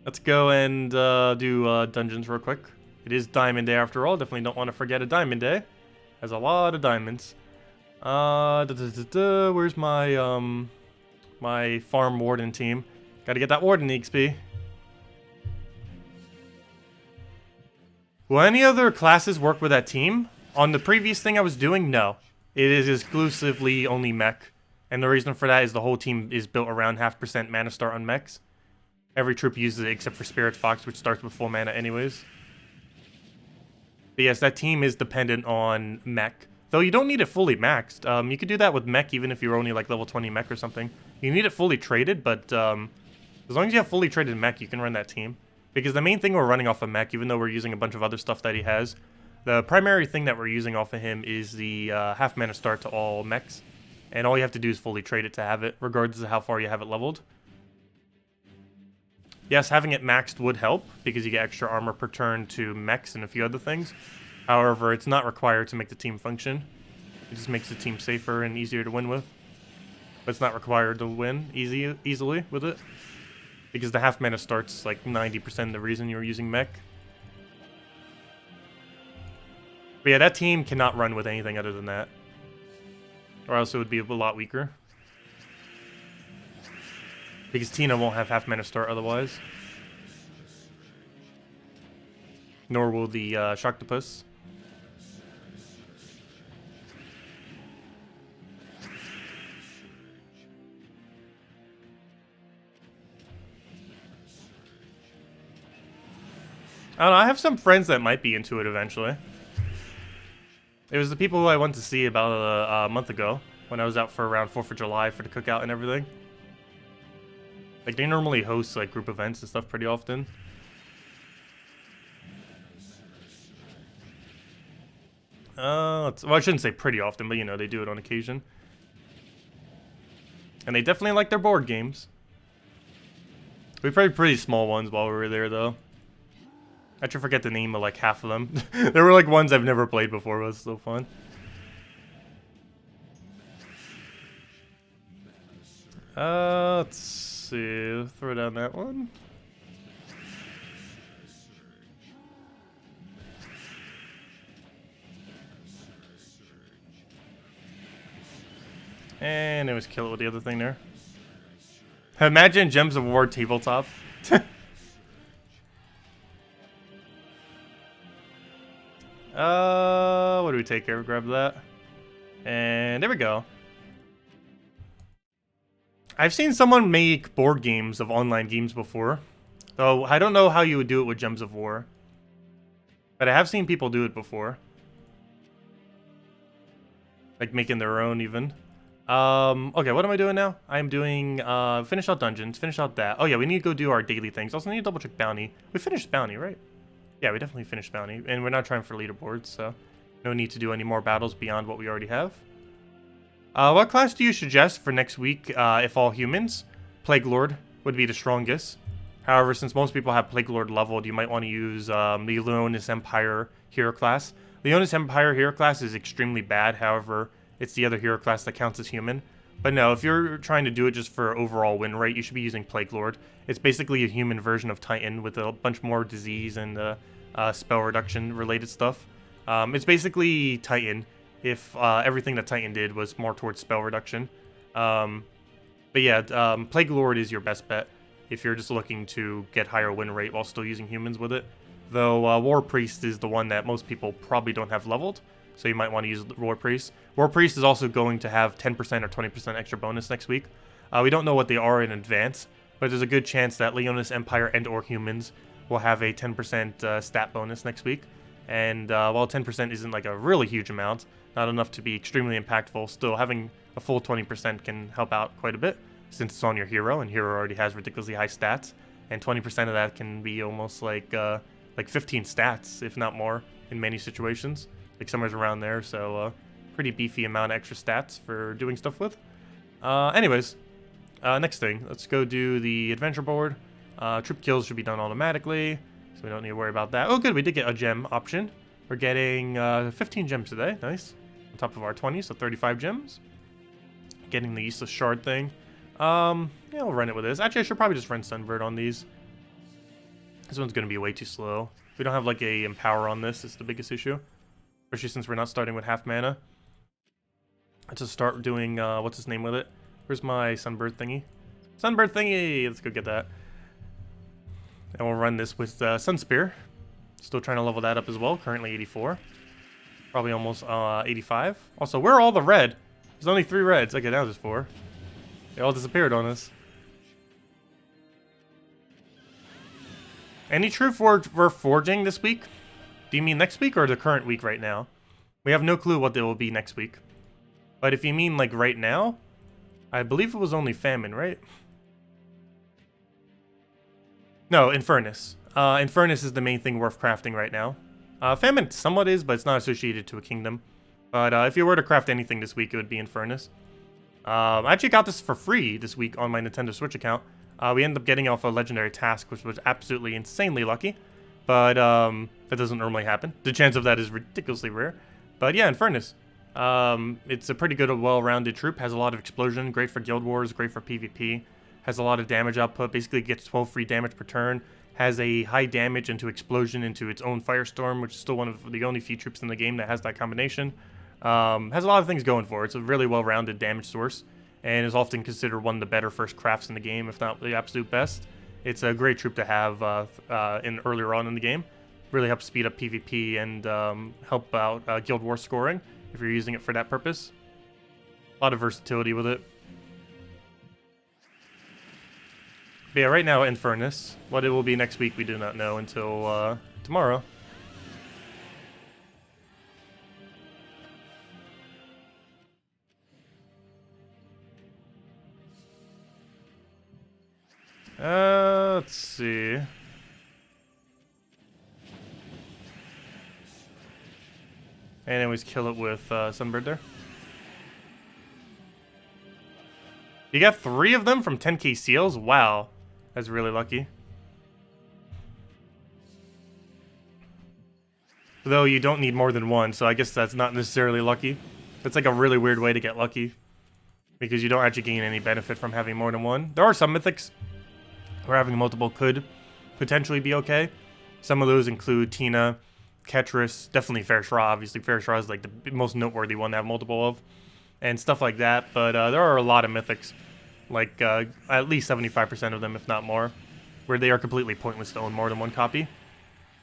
Let's go and do dungeons real quick. It is Diamond Day after all. Definitely don't want to forget a Diamond Day. Has a lot of diamonds. Where's my my farm warden team? Gotta get that warden XP. Will any other classes work with that team? On the previous thing I was doing, no. It is exclusively only mech. And the reason for that is the whole team is built around 0.5% mana start on mechs. Every troop uses it except for Spirit Fox, which starts with full mana anyways. But yes, that team is dependent on mech. Though you don't need it fully maxed. You could do that with mech even if you're only like level 20 mech or something. You need it fully traded, but as long as you have fully traded mech, you can run that team. Because the main thing we're running off of mech, even though we're using a bunch of other stuff that he has, the primary thing that we're using off of him is the half mana start to all mechs. And all you have to do is fully trade it to have it, regardless of how far you have it leveled. Yes, having it maxed would help, because you get extra armor per turn to mechs and a few other things. However, it's not required to make the team function. It just makes the team safer and easier to win with. But it's not required to win easily with it. Because the half mana start's like 90% of the reason you're using mech. But yeah, that team cannot run with anything other than that. Or else it would be a lot weaker. Because Tina won't have half mana start otherwise. Nor will the Shocktopus. I don't know, I have some friends that might be into it eventually. It was the people who I went to see about a month ago, when I was out for around 4th of July for the cookout and everything. Like, they normally host, like, group events and stuff pretty often. Well, I shouldn't say pretty often, but, you know, they do it on occasion. And they definitely like their board games. We played pretty small ones while we were there, though. I should forget the name of, like, half of them. There were, like, ones I've never played before. It was so fun. Let's see. Throw down that one. And it was kill it with the other thing there. Imagine Gems of War tabletop. What do we take here? Grab that. And there we go. I've seen someone make board games of online games before. Though I don't know how you would do it with Gems of War. But I have seen people do it before. Like making their own even. Okay, what am I doing now? I'm doing, finish out dungeons, finish out that. Oh yeah, we need to go do our daily things. Also need to double check bounty. We finished bounty, right? Yeah, we definitely finished bounty. And we're not trying for leaderboards, so no need to do any more battles beyond what we already have. What class do you suggest for next week, if all humans? Plague Lord would be the strongest. However, since most people have Plague Lord leveled, you might want to use the Leonis Empire hero class. Leonis Empire hero class is extremely bad, however, it's the other hero class that counts as human. But no, if you're trying to do it just for overall win rate, you should be using Plague Lord. It's basically a human version of Titan with a bunch more disease and spell reduction related stuff. It's basically Titan if everything that Titan did was more towards spell reduction. But yeah, Plague Lord is your best bet if you're just looking to get higher win rate while still using humans with it. Though War Priest is the one that most people probably don't have leveled. So you might want to use War Priest. War Priest is also going to have 10% or 20% extra bonus next week. We don't know what they are in advance, but there's a good chance that Leonis Empire and or humans will have a 10% stat bonus next week. And while 10% isn't like a really huge amount, not enough to be extremely impactful, still having a full 20% can help out quite a bit, since it's on your hero, and hero already has ridiculously high stats. And 20% of that can be almost like 15 stats, if not more, in many situations. Like somewhere around there, so Pretty beefy amount of extra stats for doing stuff with. Anyways, next thing. Let's go do the adventure board. Troop kills should be done automatically, so we don't need to worry about that. Oh, good. We did get a gem option. We're getting 15 gems today. Nice. On top of our 20, so 35 gems. Getting the useless shard thing. Yeah, we'll run it with this. Actually, I should probably just run Sunbird on these. This one's going to be way too slow. We don't have like a empower on this. It's the biggest issue. Especially since we're not starting with half mana. Let's just start doing, what's his name with it? Where's my Sunbird thingy? Sunbird thingy! Let's go get that. And we'll run this with Sunspear. Still trying to level that up as well. Currently 84. Probably almost 85. Also, where are all the red? There's only 3 reds. Okay, now there's 4. They all disappeared on us. Any true we're forging this week? Do you mean next week or the current week right now? We have no clue what they will be next week. But if you mean like right now, I believe it was only Famine, right? No, Infernus. Infernus is the main thing worth crafting right now. Famine somewhat is, but it's not associated to a kingdom. But if you were to craft anything this week, it would be Infernus. I actually got this for free this week on my Nintendo Switch account. We ended up getting off a legendary task, which was absolutely insanely lucky. But that doesn't normally happen. The chance of that is ridiculously rare. But yeah, Infernus. It's a pretty good, well-rounded troop. Has a lot of explosion. Great for Guild Wars. Great for PvP. Has a lot of damage output. Basically gets 12 free damage per turn. Has a high damage into explosion into its own Firestorm, which is still one of the only few troops in the game that has that combination. Has a lot of things going for it. It's a really well-rounded damage source, and is often considered one of the better first crafts in the game, if not the absolute best. It's a great troop to have earlier on in the game. Really helps speed up PvP and help out Guild Wars scoring if you're using it for that purpose. A lot of versatility with it. But yeah, right now, Infernus. What it will be next week, we do not know until tomorrow. Let's see. And anyways, kill it with Sunbird there. You got 3 of them from 10k seals? Wow. That's really lucky. Though you don't need more than 1, so I guess that's not necessarily lucky. That's like a really weird way to get lucky. Because you don't actually gain any benefit from having more than 1. There are some mythics where having multiple could potentially be okay. Some of those include Tina, Ketris, definitely Fairshra. Obviously, Fairshra is like the most noteworthy one to have multiple of. And stuff like that. But there are a lot of mythics. Like, at least 75% of them, if not more, where they are completely pointless to own more than 1 copy.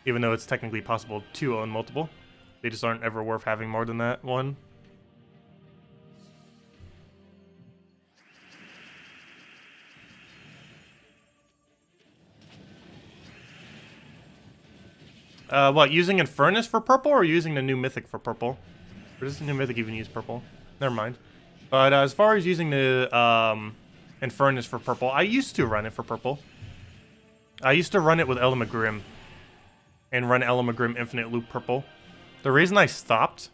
Even though it's technically possible to own multiple. They just aren't ever worth having more than that one. What, using Infernus for purple, or using the new mythic for purple? Or does the new mythic even use purple? Never mind. But as far as using the Infernus for purple, I used to run it for purple. I used to run it with Elhamagrim. And run Elhamagrim Infinite Loop purple. The reason I stopped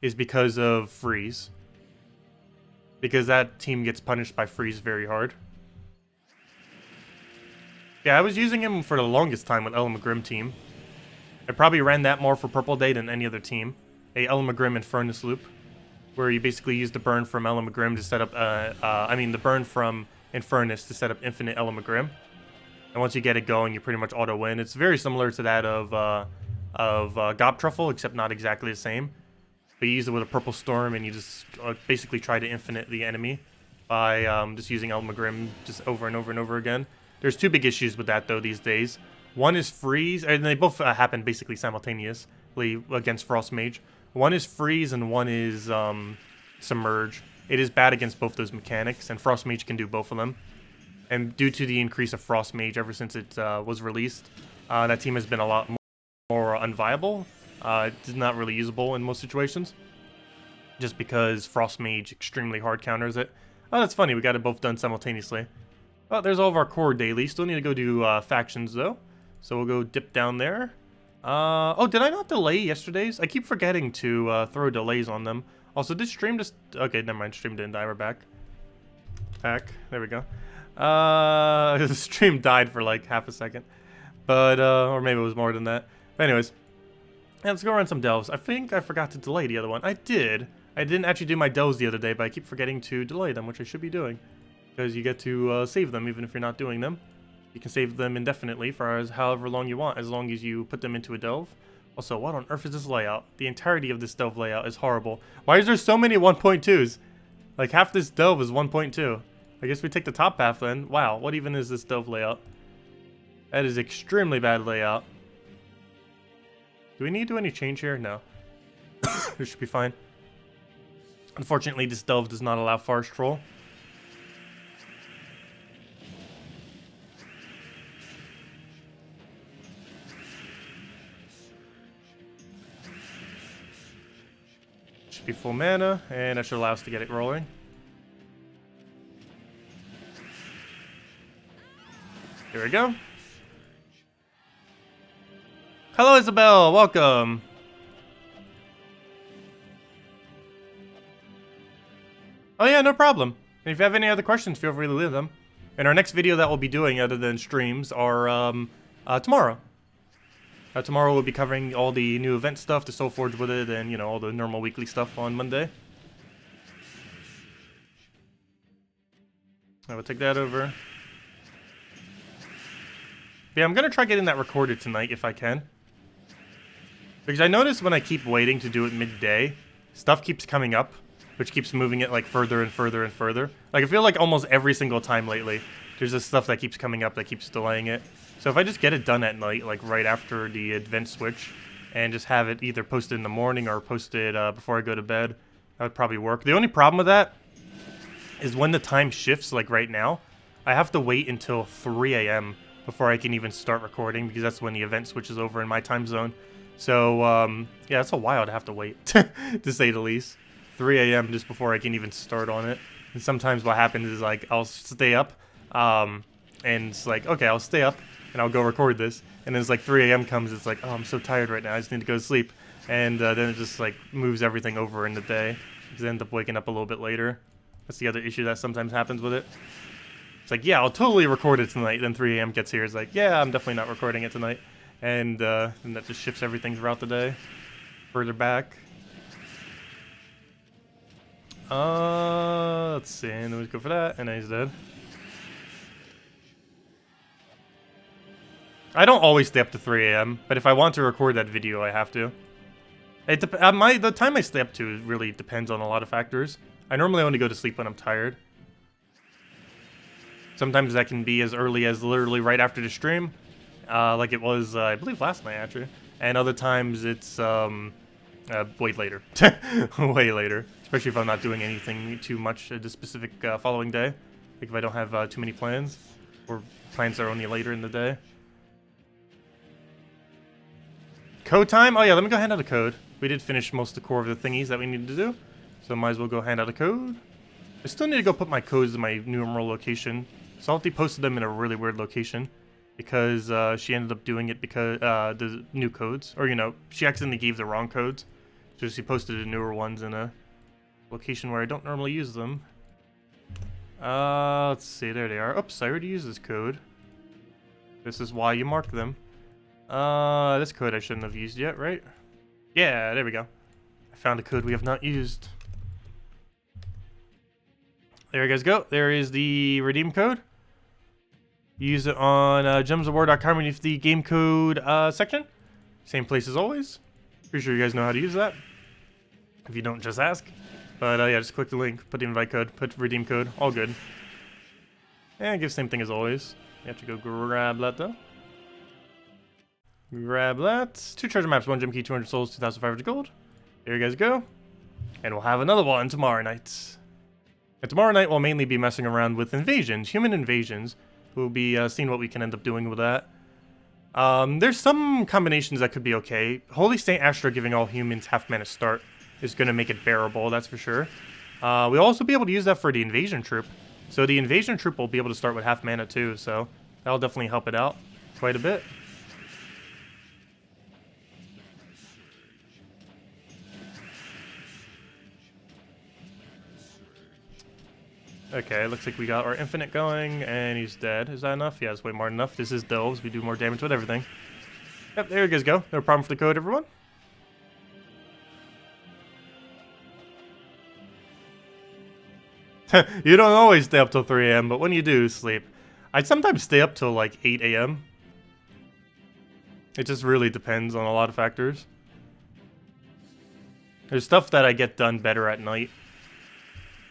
is because of freeze. Because that team gets punished by freeze very hard. Yeah, I was using him for the longest time with Elhamagrim team. I probably ran that more for Purple Day than any other team. A Elhamagrim Infernus loop, where you basically use the burn from Elhamagrim to set up, the burn from Infernus to set up Infinite Elhamagrim. And once you get it going, you pretty much auto-win. It's very similar to that of Gobtruffle, except not exactly the same. But you use it with a Purple Storm, and you just basically try to infinite the enemy by just using Elhamagrim just over and over and over again. There's 2 big issues with that, though, these days. One is freeze, and they both happen basically simultaneously against Frost Mage. One is freeze, and one is submerge. It is bad against both those mechanics, and Frost Mage can do both of them. And due to the increase of Frost Mage ever since it was released, that team has been a lot more unviable. It's not really usable in most situations, just because Frost Mage extremely hard counters it. Oh, that's funny, we got it both done simultaneously. Oh, there's all of our core daily. Still need to go do factions, though. So we'll go dip down there. Oh, did I not delay yesterday's? I keep forgetting to throw delays on them. Also, did stream just... Okay, never mind. Stream didn't die. We're back. There we go. The stream died for like half a second. But, or maybe it was more than that. But anyways. Yeah, let's go run some delves. I think I forgot to delay the other one. I did. I didn't actually do my delves the other day, but I keep forgetting to delay them, which I should be doing. Because you get to save them even if you're not doing them. You can save them indefinitely for however long you want, as long as you put them into a delve. Also, what on earth is this layout? The entirety of this delve layout is horrible. Why is there so many 1.2s? Like, half this delve is 1.2. I guess we take the top half then. Wow, what even is this delve layout? That is extremely bad layout. Do we need to do any change here? No. This should be fine. Unfortunately, this delve does not allow forest troll. Should be full mana, and that should allow us to get it rolling. Here we go. Hello, Isabel. Welcome. Oh yeah, no problem. And if you have any other questions, feel free to leave them. And our next video that we'll be doing, other than streams, are tomorrow. Tomorrow we'll be covering all the new event stuff, the Soulforge with it, and, you know, all the normal weekly stuff on Monday. I will take that over. Yeah, I'm gonna try getting that recorded tonight if I can. Because I notice when I keep waiting to do it midday, stuff keeps coming up, which keeps moving it like further and further and further. Like, I feel like almost every single time lately, there's this stuff that keeps coming up that keeps delaying it. So if I just get it done at night, like right after the event switch, and just have it either posted in the morning or posted before I go to bed, that would probably work. The only problem with that is when the time shifts, like right now, I have to wait until 3 a.m. before I can even start recording, because that's when the event switches over in my time zone. So, yeah, it's a while to have to wait, to say the least. 3 a.m. just before I can even start on it. And sometimes what happens is, like, I'll stay up, and it's like, okay, I'll stay up, and I'll go record this. And then it's like 3 a.m. comes, it's like, oh, I'm so tired right now, I just need to go to sleep. And then it just, like, moves everything over in the day, because I end up waking up a little bit later. That's the other issue that sometimes happens with it. It's like, yeah, I'll totally record it tonight. Then 3 a.m. gets here, it's like, yeah, I'm definitely not recording it tonight. And that just shifts everything throughout the day. Further back. Let's see, and then we go for that, and then he's dead. I don't always stay up to 3 a.m., but if I want to record that video, I have to. The time I stay up to really depends on a lot of factors. I normally only go to sleep when I'm tired. Sometimes that can be as early as literally right after the stream, like it was, I believe, last night, actually. And other times it's way later. Way later. Especially if I'm not doing anything too much the specific following day. Like if I don't have too many plans, or plans are only later in the day. Code time? Oh yeah, let me go hand out a code. We did finish most of the core of the thingies that we needed to do. So might as well go hand out a code. I still need to go put my codes in my new RimWorld location. Salty posted them in a really weird location. Because she ended up doing it because the new codes. Or, you know, she accidentally gave the wrong codes. So she posted the newer ones in a location where I don't normally use them. Let's see, there they are. Oops, I already used this code. This is why you mark them. This code I shouldn't have used yet, right? Yeah, there we go. I found a code we have not used. There you guys go. There is the redeem code. Use it on gemsofwar.com beneath the game code section. Same place as always. Pretty sure you guys know how to use that. If you don't, just ask. But yeah, just click the link, put the invite code, put redeem code, all good. And give same thing as always. You have to go grab that though. Grab that. 2 treasure maps, 1 gem key, 200 souls, 2,500 gold. There you guys go. And we'll have another one tomorrow night. And tomorrow night we'll mainly be messing around with invasions, human invasions. We'll be seeing what we can end up doing with that. There's some combinations that could be okay. Holy Saint Astra giving all humans half mana start is going to make it bearable, that's for sure. We'll also be able to use that for the invasion troop. So the invasion troop will be able to start with half mana too, so that'll definitely help it out quite a bit. Okay, looks like we got our infinite going, and he's dead. Is that enough? Yeah, it's way more than enough. This is Delves. We do more damage with everything. Yep, there you guys go. No problem for the code, everyone. You don't always stay up till 3 a.m., but when you do sleep, I'd sometimes stay up till like 8 a.m. It just really depends on a lot of factors. There's stuff that I get done better at night.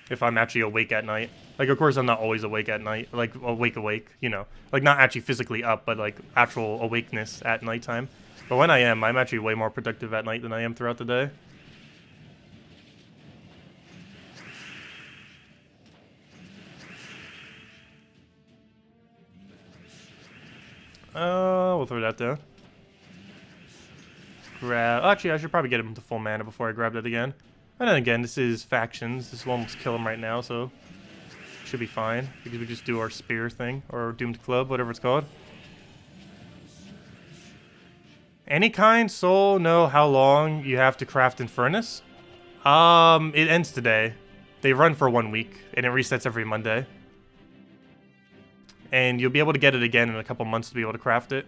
If I'm actually awake at night. Like, of course, I'm not always awake at night. Like, awake, you know. Like, not actually physically up, but like actual awakeness at nighttime. But when I am, I'm actually way more productive at night than I am throughout the day. We'll throw that down. Actually, I should probably get him to full mana before I grab that again. And then again, this is factions. This will almost kill him right now, so should be fine because we just do our spear thing or doomed club, whatever it's called. Any kind, soul, know how long you have to craft in furnace? It ends today. They run for 1 week and it resets every Monday. And you'll be able to get it again in a couple months to be able to craft it.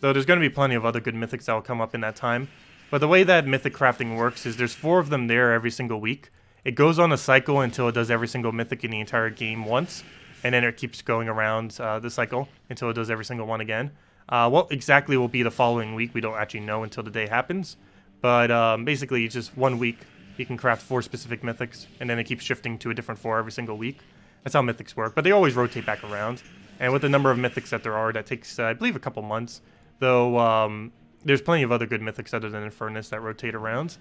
Though there's going to be plenty of other good mythics that will come up in that time. But the way that mythic crafting works is there's 4 of them there every single week. It goes on a cycle until it does every single mythic in the entire game once. And then it keeps going around the cycle until it does every single one again. What exactly will be the following week, we don't actually know until the day happens. But basically, it's just 1 week. You can craft 4 specific mythics. And then it keeps shifting to a different 4 every single week. That's how mythics work. But they always rotate back around. And with the number of mythics that there are, that takes, I believe, a couple months. Though, there's plenty of other good mythics other than Infernus that rotate around.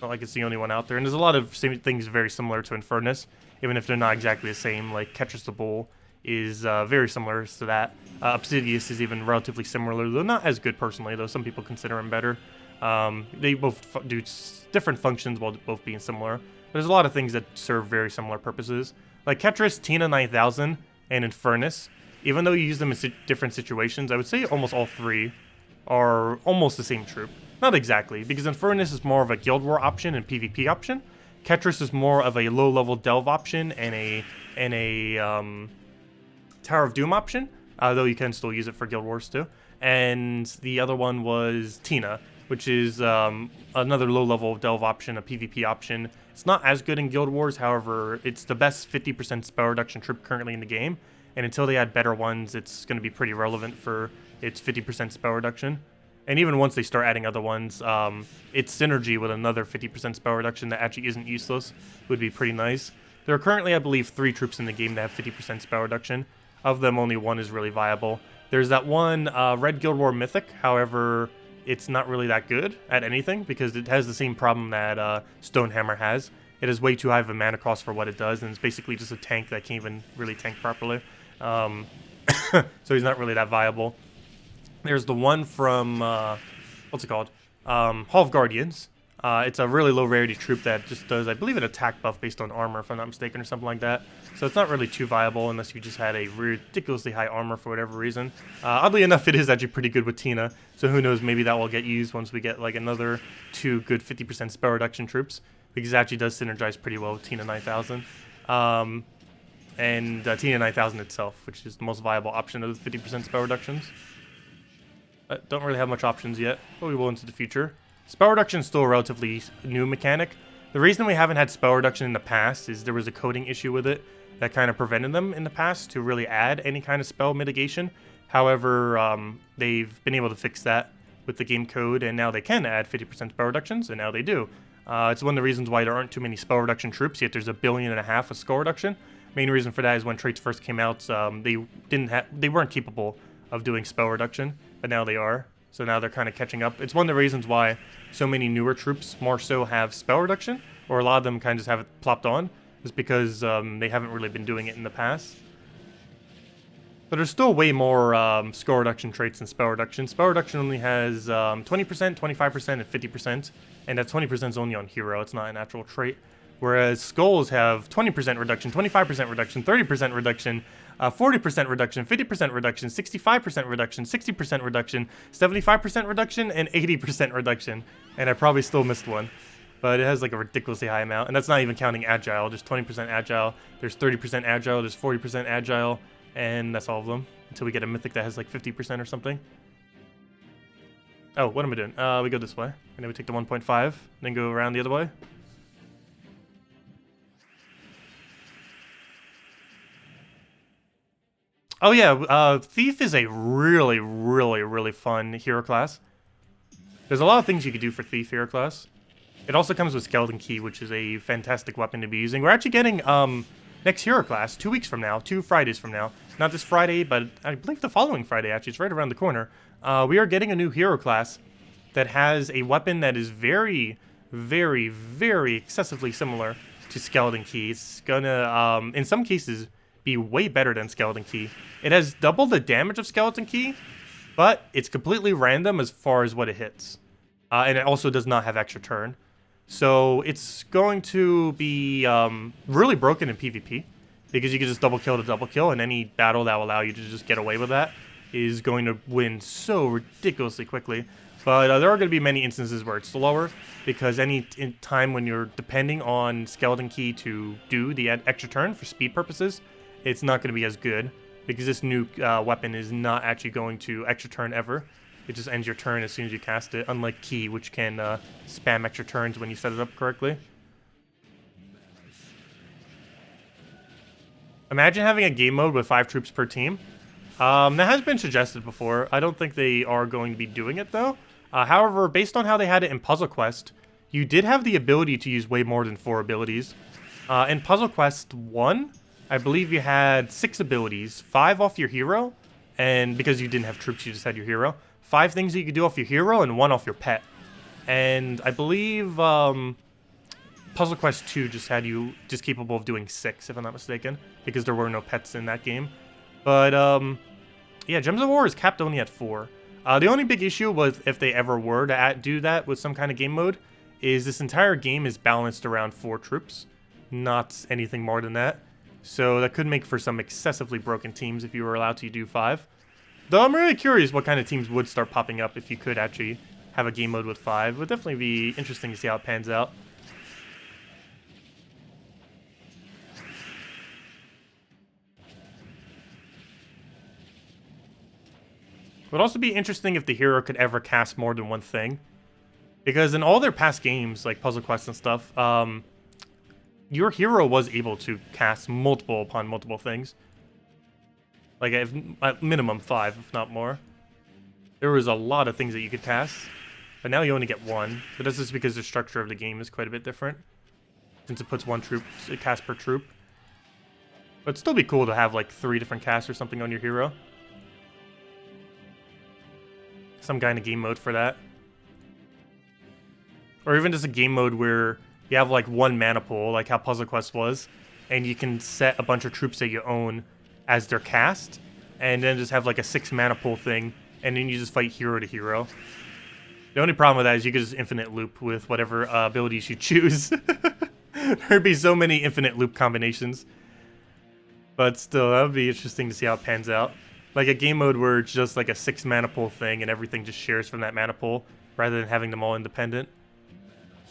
Not like it's the only one out there. And there's a lot of things very similar to Infernus, even if they're not exactly the same. Like, Ketris the Bull is very similar to that. Obsidius is even relatively similar, though not as good personally, though some people consider him better. They both do different functions while both being similar. But there's a lot of things that serve very similar purposes. Like Ketris, Tina 9000, and Infernus. Even though you use them in different situations, I would say almost all 3 are almost the same troop. Not exactly, because Infernus is more of a Guild War option and PvP option. Ketris is more of a low-level Delve option and a Tower of Doom option, though you can still use it for Guild Wars too. And the other one was Tina, which is another low-level Delve option, a PvP option. It's not as good in Guild Wars, however, it's the best 50% spell reduction troop currently in the game. And until they add better ones, it's going to be pretty relevant for its 50% spell reduction. And even once they start adding other ones, its synergy with another 50% spell reduction that actually isn't useless would be pretty nice. There are currently, I believe, 3 troops in the game that have 50% spell reduction. Of them, only 1 is really viable. There's that one Red Guild War Mythic, however, it's not really that good at anything because it has the same problem that Stonehammer has. It has way too high of a mana cost for what it does, and it's basically just a tank that can't even really tank properly. So he's not really that viable. There's the one from, what's it called? Hall of Guardians. It's a really low rarity troop that just does, I believe, an attack buff based on armor, if I'm not mistaken, or something like that. So it's not really too viable unless you just had a ridiculously high armor for whatever reason. Oddly enough, it is actually pretty good with Tina. So who knows, maybe that will get used once we get like another 2 good 50% spell reduction troops. Because it actually does synergize pretty well with Tina 9000. And Tina 9000 itself, which is the most viable option of the 50% spell reductions. Don't really have much options yet, but we will into the future. Spell reduction is still a relatively new mechanic. The reason we haven't had spell reduction in the past is there was a coding issue with it that kind of prevented them in the past to really add any kind of spell mitigation. However, they've been able to fix that with the game code, and now they can add 50% spell reductions, and now they do. It's one of the reasons why there aren't too many spell reduction troops, yet there's 1.5 billion of spell reduction. Main reason for that is when traits first came out, they weren't capable of doing spell reduction, but now they are. So now they're kind of catching up. It's one of the reasons why so many newer troops more so have spell reduction, or a lot of them kind of just have it plopped on, is because they haven't really been doing it in the past. But there's still way more skill reduction traits than spell reduction. Spell reduction only has 20%, 25%, and 50%, and that 20% is only on hero. It's not an actual trait. Whereas skulls have 20% reduction, 25% reduction, 30% reduction, 40% reduction, 50% reduction, 65% reduction, 60% reduction, 75% reduction, and 80% reduction. And I probably still missed one. but it has like a ridiculously high amount, and that's not even counting agile. There's 20% agile, there's 30% agile, there's 40% agile, and that's all of them until we get a mythic that has like 50% or something. Oh, what am I doing? We go this way, and then we take the 1.5, then go around the other way. Oh yeah, Thief is a really, really, really fun hero class. There's a lot of things you could do for Thief hero class. It also comes with Skeleton Key, which is a fantastic weapon to be using. We're actually getting next hero class 2 weeks from now, 2 Fridays from now. Not this Friday, but I believe the following Friday, actually. It's right around the corner. We are getting a new hero class that has a weapon that is very, very, very excessively similar to Skeleton Key. It's gonna, in some cases, be way better than Skeleton Key. It has double the damage of Skeleton Key, but it's completely random as far as what it hits. And it also does not have extra turn. So it's going to be really broken in PvP, because you can just double kill, and any battle that will allow you to just get away with that is going to win so ridiculously quickly. But there are going to be many instances where it's slower, because any time when you're depending on Skeleton Key to do the extra turn for speed purposes, it's not going to be as good, because this new weapon is not actually going to extra turn ever. It just ends your turn as soon as you cast it, unlike Key, which can spam extra turns when you set it up correctly. Imagine having a game mode with 5 troops per team. That has been suggested before. I don't think they are going to be doing it, though. However, based on how they had it in Puzzle Quest, you did have the ability to use way more than 4 abilities. In Puzzle Quest 1, I believe you had 6 abilities, 5 off your hero, and because you didn't have troops, you just had your hero. 5 things that you could do off your hero, and 1 off your pet. And I believe Puzzle Quest 2 just had you just capable of doing 6, if I'm not mistaken, because there were no pets in that game. But yeah, Gems of War is capped only at 4. The only big issue was if they ever were to do that with some kind of game mode, is this entire game is balanced around 4 troops, not anything more than that. So that could make for some excessively broken teams if you were allowed to do 5. Though I'm really curious what kind of teams would start popping up if you could actually have a game mode with 5. It would definitely be interesting to see how it pans out. It would also be interesting if the hero could ever cast more than one thing. Because in all their past games, like Puzzle Quest and stuff, your hero was able to cast multiple upon multiple things. Like, at minimum 5, if not more. There was a lot of things that you could cast, but now you only get 1. But that's just because the structure of the game is quite a bit different, since it puts 1 troop, a cast per troop. But it'd still be cool to have, like, 3 different casts or something on your hero. Some kind of game mode for that. Or even just a game mode where you have, like, 1 mana pool, like how Puzzle Quest was, and you can set a bunch of troops that you own as their cast, and then just have like a 6 mana pool thing, and then you just fight hero to hero. The only problem with that is you could just infinite loop with whatever abilities you choose. There'd be so many infinite loop combinations. But still, that would be interesting to see how it pans out. Like a game mode where it's just like a 6 mana pool thing and everything just shares from that mana pool, rather than having them all independent.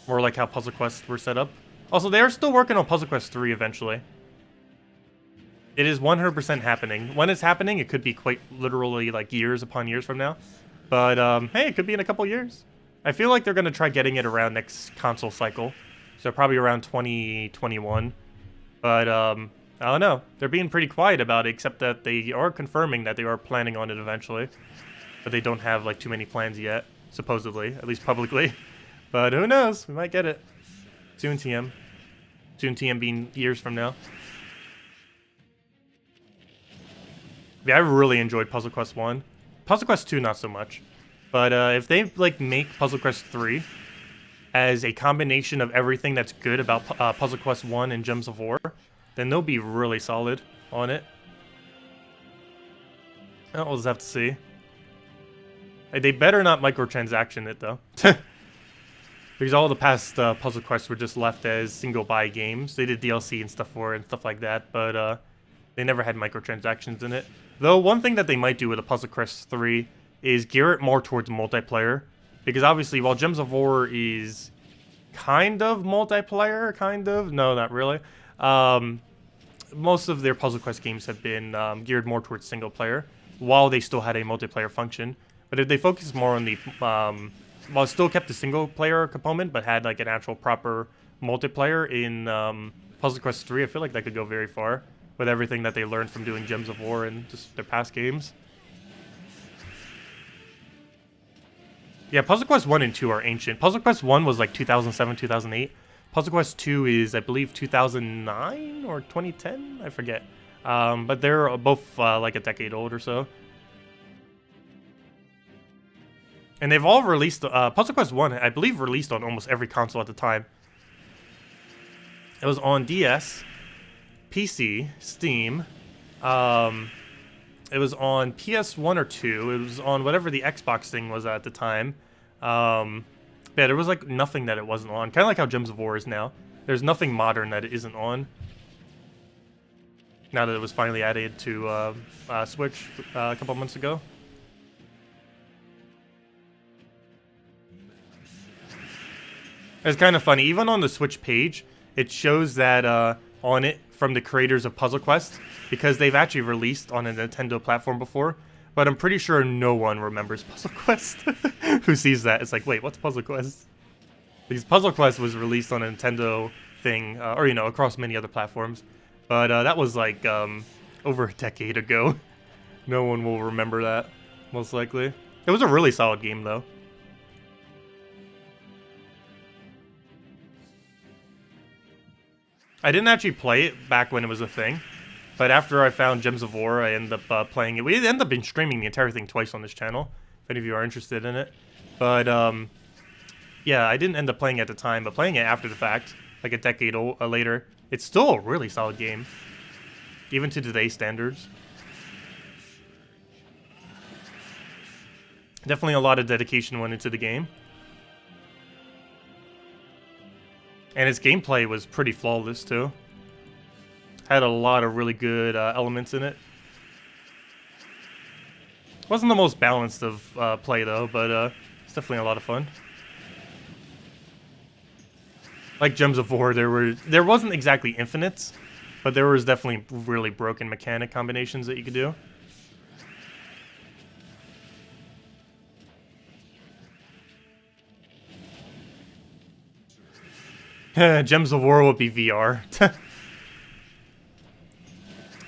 More like how Puzzle Quests were set up. Also, they are still working on Puzzle Quest 3 eventually. It is 100% happening. When it's happening, it could be quite literally like years upon years from now. But, hey, it could be in a couple years. I feel like they're going to try getting it around next console cycle. So probably around 2021. But, I don't know. They're being pretty quiet about it, except that they are confirming that they are planning on it eventually. But they don't have, like, too many plans yet, supposedly, at least publicly. But who knows? We might get it. Soon TM. Soon TM being years from now. Yeah, I really enjoyed Puzzle Quest 1. Puzzle Quest 2, not so much. But if they like make Puzzle Quest 3 as a combination of everything that's good about Puzzle Quest 1 and Gems of War, then they'll be really solid on it. We'll just have to see. They better not microtransaction it, though. Because all the past Puzzle Quests were just left as single-buy games. They did DLC and stuff for it and stuff like that, but they never had microtransactions in it. Though one thing that they might do with a Puzzle Quest 3 is gear it more towards multiplayer. Because obviously, while Gems of War is kind of multiplayer, kind of. No, not really. Most of their Puzzle Quest games have been geared more towards single player, while they still had a multiplayer function. But if they focused more on the, well, still kept the single player component, but had like an actual proper multiplayer in Puzzle Quest 3, I feel like that could go very far with everything that they learned from doing Gems of War and just their past games. Yeah, Puzzle Quest 1 and 2 are ancient. Puzzle Quest 1 was like 2007, 2008. Puzzle Quest 2 is, I believe, 2009 or 2010? I forget. But they're both like a decade old or so. And they've all released... Puzzle Quest 1, I believe, released on almost every console at the time. It was on DS, PC, Steam. It was on PS1 or 2. It was on whatever the Xbox thing was at the time. Yeah, there was like nothing that it wasn't on. Kind of like how Gems of War is now. There's nothing modern that it isn't on. Now that it was finally added to Switch a couple months ago. It's kind of funny. Even on the Switch page, it shows that on it from the creators of Puzzle Quest, because they've actually released on a Nintendo platform before. But I'm pretty sure no one remembers Puzzle Quest who sees that. It's like, wait, what's Puzzle Quest? Because Puzzle Quest was released on a Nintendo thing, or, you know, across many other platforms. But that was like over a decade ago. No one will remember that, most likely. It was a really solid game, though. I didn't actually play it back when it was a thing. But after I found Gems of War, I ended up playing it. We ended up been streaming the entire thing twice on this channel, if any of you are interested in it. But, yeah, I didn't end up playing it at the time, but playing it after the fact, like a decade later, it's still a really solid game. Even to today's standards. Definitely a lot of dedication went into the game. And its gameplay was pretty flawless, too. Had a lot of really good elements in it. Wasn't the most balanced of play, though, but it's definitely a lot of fun. Like Gems of War, there wasn't exactly infinites, but there was definitely really broken mechanic combinations that you could do. Gems of War will be VR.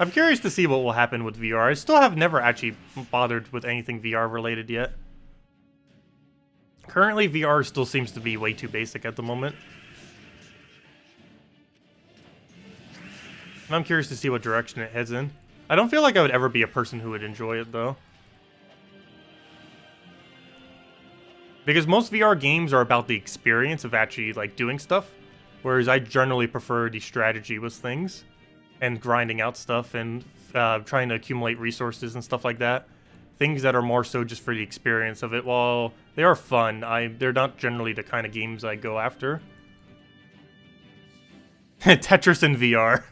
I'm curious to see what will happen with VR. I still have never actually bothered with anything VR related yet. Currently, VR still seems to be way too basic at the moment. And I'm curious to see what direction it heads in. I don't feel like I would ever be a person who would enjoy it, though. Because most VR games are about the experience of actually, like, doing stuff. Whereas I generally prefer the strategy with things. And grinding out stuff and trying to accumulate resources and stuff like that. Things that are more so just for the experience of it. While they are fun, they're not generally the kind of games I go after. Tetris in VR.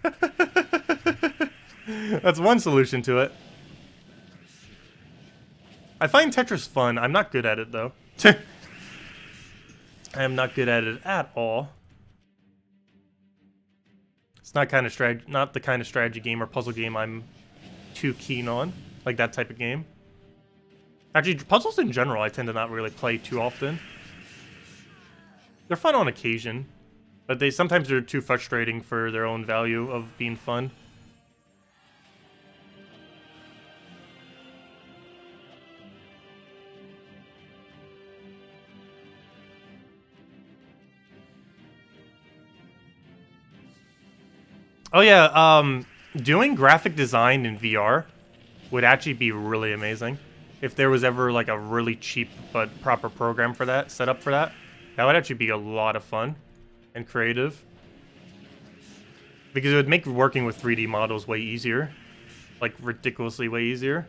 That's one solution to it. I find Tetris fun. I'm not good at it, though. I am not good at it at all. It's not the kind of strategy game or puzzle game I'm too keen on, like that type of game. Actually, puzzles in general I tend to not really play too often. They're fun on occasion, but sometimes they're too frustrating for their own value of being fun. Oh yeah, doing graphic design in VR would actually be really amazing. If there was ever like a really cheap but proper program for that, set up for that, that would actually be a lot of fun and creative. Because it would make working with 3D models way easier. Like, ridiculously way easier.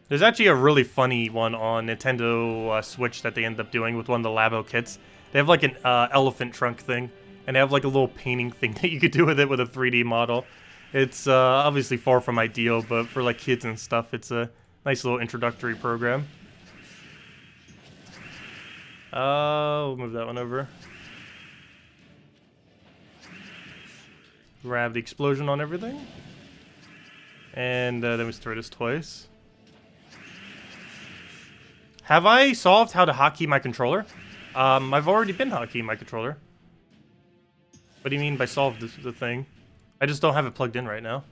There's actually a really funny one on Nintendo Switch that they end up doing with one of the Labo kits. They have like an elephant trunk thing, and they have like a little painting thing that you could do with it with a 3D model. It's obviously far from ideal, but for like kids and stuff, it's a nice little introductory program. We'll move that one over. Grab the explosion on everything. And then we store this twice. Have I solved how to hotkey my controller? I've already been hotkeying my controller. What do you mean by solved the thing? I just don't have it plugged in right now.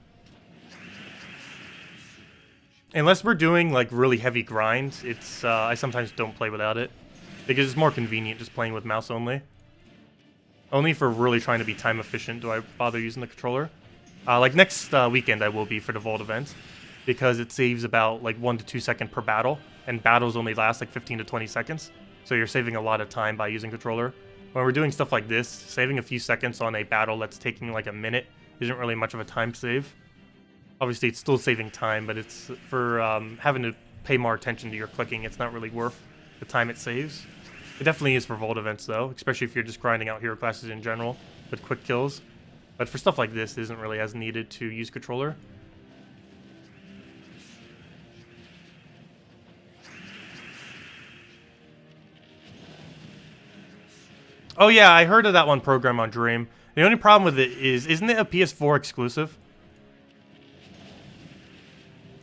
Unless we're doing like really heavy grinds, it's I sometimes don't play without it. Because it's more convenient just playing with mouse only. Only for really trying to be time efficient do I bother using the controller. Like next weekend I will be for the Vault event. Because it saves about like 1 to 2 seconds per battle. And battles only last like 15 to 20 seconds. So you're saving a lot of time by using controller. When we're doing stuff like this, saving a few seconds on a battle that's taking like a minute isn't really much of a time save. Obviously it's still saving time, but it's for having to pay more attention to your clicking, it's not really worth the time it saves. It definitely is for Vault events though, especially if you're just grinding out hero classes in general with quick kills. But for stuff like this, it isn't really as needed to use controller. Oh yeah, I heard of that one program on Dream. The only problem with it is, isn't it a PS4 exclusive?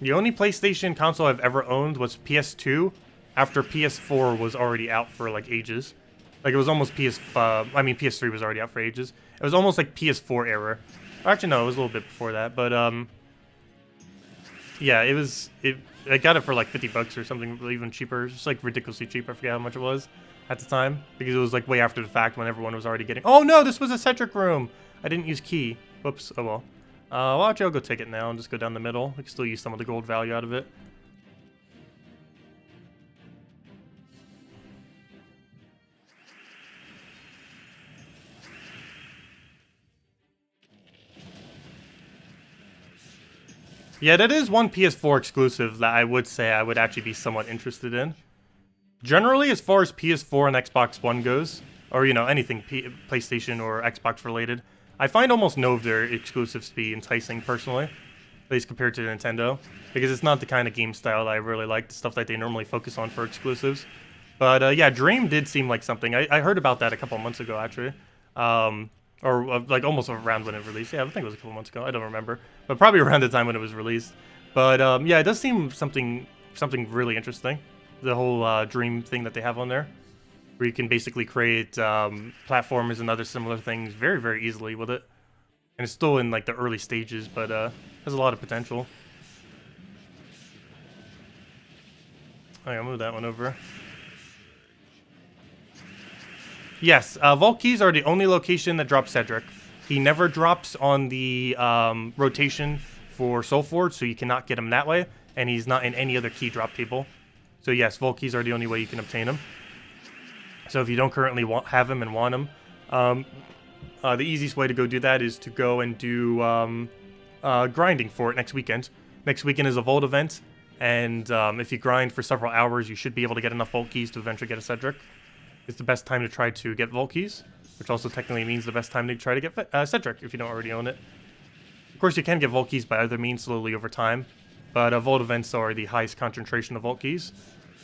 The only PlayStation console I've ever owned was PS2, after PS4 was already out for like ages. Like it was almost PS3 was already out for ages. It was almost like PS4 era. Actually no, it was a little bit before that, but yeah, I got it for like 50 bucks or something, even cheaper. It's like ridiculously cheap. I forget how much it was at the time, because it was like way after the fact when everyone was already getting... Oh no, this was a Cedric room! I didn't use key. Whoops, oh well. Why don't you go take it now and just go down the middle? We can still use some of the gold value out of it. Yeah, that is one PS4 exclusive that I would say I would actually be somewhat interested in. Generally, as far as PS4 and Xbox One goes, or, you know, anything PlayStation or Xbox related, I find almost no of their exclusives to be enticing, personally. At least compared to Nintendo. Because it's not the kind of game style that I really like, the stuff that they normally focus on for exclusives. But, yeah, Dream did seem like something. I heard about that a couple months ago, actually. Or, like, almost around when it released. Yeah, I think it was a couple months ago. I don't remember. But probably around the time when it was released. But, yeah, it does seem something really interesting. The whole Dream thing that they have on there. Where you can basically create platformers and other similar things very, very easily with it. And it's still in, like, the early stages, but has a lot of potential. Alright, I'll move that one over. Yes, Vault Keys are the only location that drops Cedric. He never drops on the rotation for Soulforge, so you cannot get him that way. And he's not in any other key drop table. So yes, Vault Keys are the only way you can obtain him. So if you don't currently have him and want him, the easiest way to go do that is to go and do grinding for it next weekend. Next weekend is a Vault event, and if you grind for several hours, you should be able to get enough Vault Keys to eventually get a Cedric. It's the best time to try to get Vault Keys, which also technically means the best time to try to get Cedric if you don't already own it. Of course, you can get Vault Keys by other means slowly over time, but Vault events are the highest concentration of Vault Keys,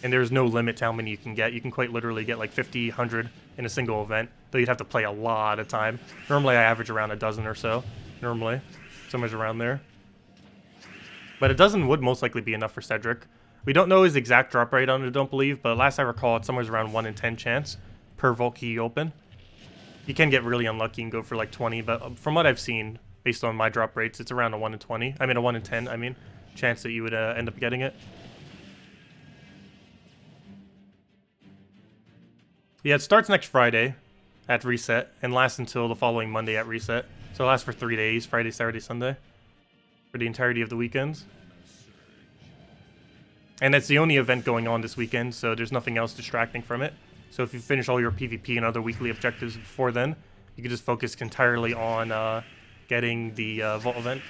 and there's no limit to how many you can get. You can quite literally get like 50, 100 in a single event, though you'd have to play a lot of time. Normally, I average around a dozen or so, normally, somewhere around there. But a dozen would most likely be enough for Cedric. We don't know his exact drop rate on it, I don't believe, but last I recall, it's somewhere around 1 in 10 chance per Vault Key you open. You can get really unlucky and go for like 20, but from what I've seen, based on my drop rates, it's around a 1 in 20. I mean, a 1 in 10, I mean, chance that you would end up getting it. Yeah, it starts next Friday at reset and lasts until the following Monday at reset. So it lasts for 3 days, Friday, Saturday, Sunday, for the entirety of the weekends. And it's the only event going on this weekend, so there's nothing else distracting from it. So if you finish all your PvP and other weekly objectives before then, you can just focus entirely on getting the Vault event.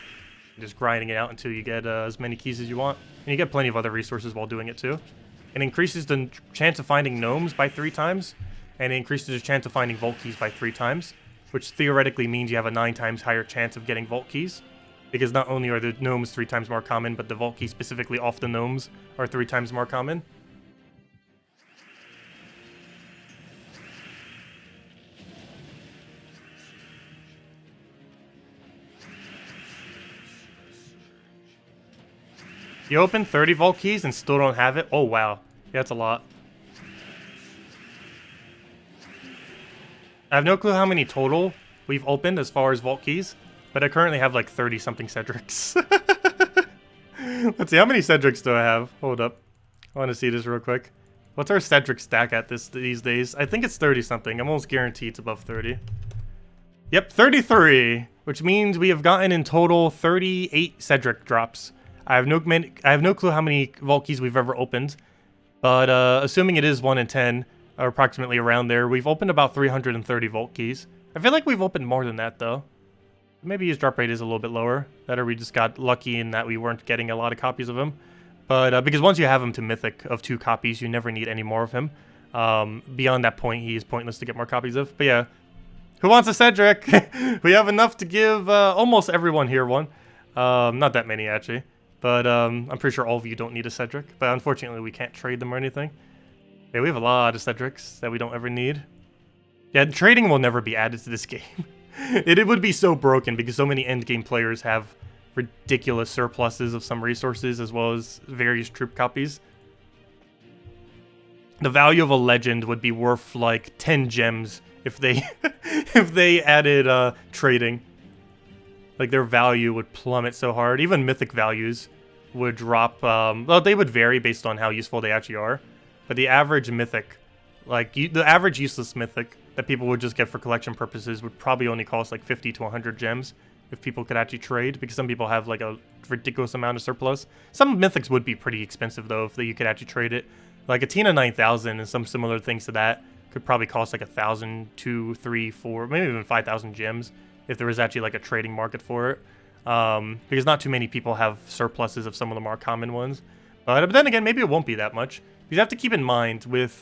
Just grinding it out until you get as many keys as you want. And you get plenty of other resources while doing it too. It increases the chance of finding gnomes by 3 times, and it increases the chance of finding Vault Keys by 3 times, which theoretically means you have a 9 times higher chance of getting Vault Keys, because not only are the gnomes 3 times more common, but the vault keys specifically off the gnomes are 3 times more common. You open 30 vault keys and still don't have it? Oh, wow. Yeah, that's a lot. I have no clue how many total we've opened as far as vault keys, but I currently have like 30-something Cedrics. Let's see, how many Cedrics do I have? Hold up. I want to see this real quick. What's our Cedric stack at these days? I think it's 30-something. I'm almost guaranteed it's above 30. Yep, 33, which means we have gotten in total 38 Cedric drops. I have no clue how many vault keys we've ever opened, but assuming it is 1 in 10, or approximately around there, we've opened about 330 vault keys. I feel like we've opened more than that, though. Maybe his drop rate is a little bit lower. That or we just got lucky in that we weren't getting a lot of copies of him. But because once you have him to Mythic of 2 copies, you never need any more of him. Beyond that point, he is pointless to get more copies of. But yeah, who wants a Cedric? We have enough to give almost everyone here one. Not that many, actually. But I'm pretty sure all of you don't need a Cedric. But unfortunately, we can't trade them or anything. Yeah, we have a lot of Cedrics that we don't ever need. Yeah, trading will never be added to this game. It would be so broken because so many endgame players have ridiculous surpluses of some resources as well as various troop copies. The value of a legend would be worth like 10 gems if they if they added trading. Like their value would plummet so hard. Even mythic values would drop. Well, they would vary based on how useful they actually are. But the average mythic, like the average useless mythic that people would just get for collection purposes would probably only cost like 50 to 100 gems if people could actually trade, because some people have like a ridiculous amount of surplus. Some mythics would be pretty expensive though if you could actually trade it. Like a Tina 9000 and some similar things to that could probably cost like 1,000, 2, 3, 4, maybe even 5,000 gems if there was actually like a trading market for it. Because not too many people have surpluses of some of the more common ones. But then again, maybe it won't be that much. You have to keep in mind with,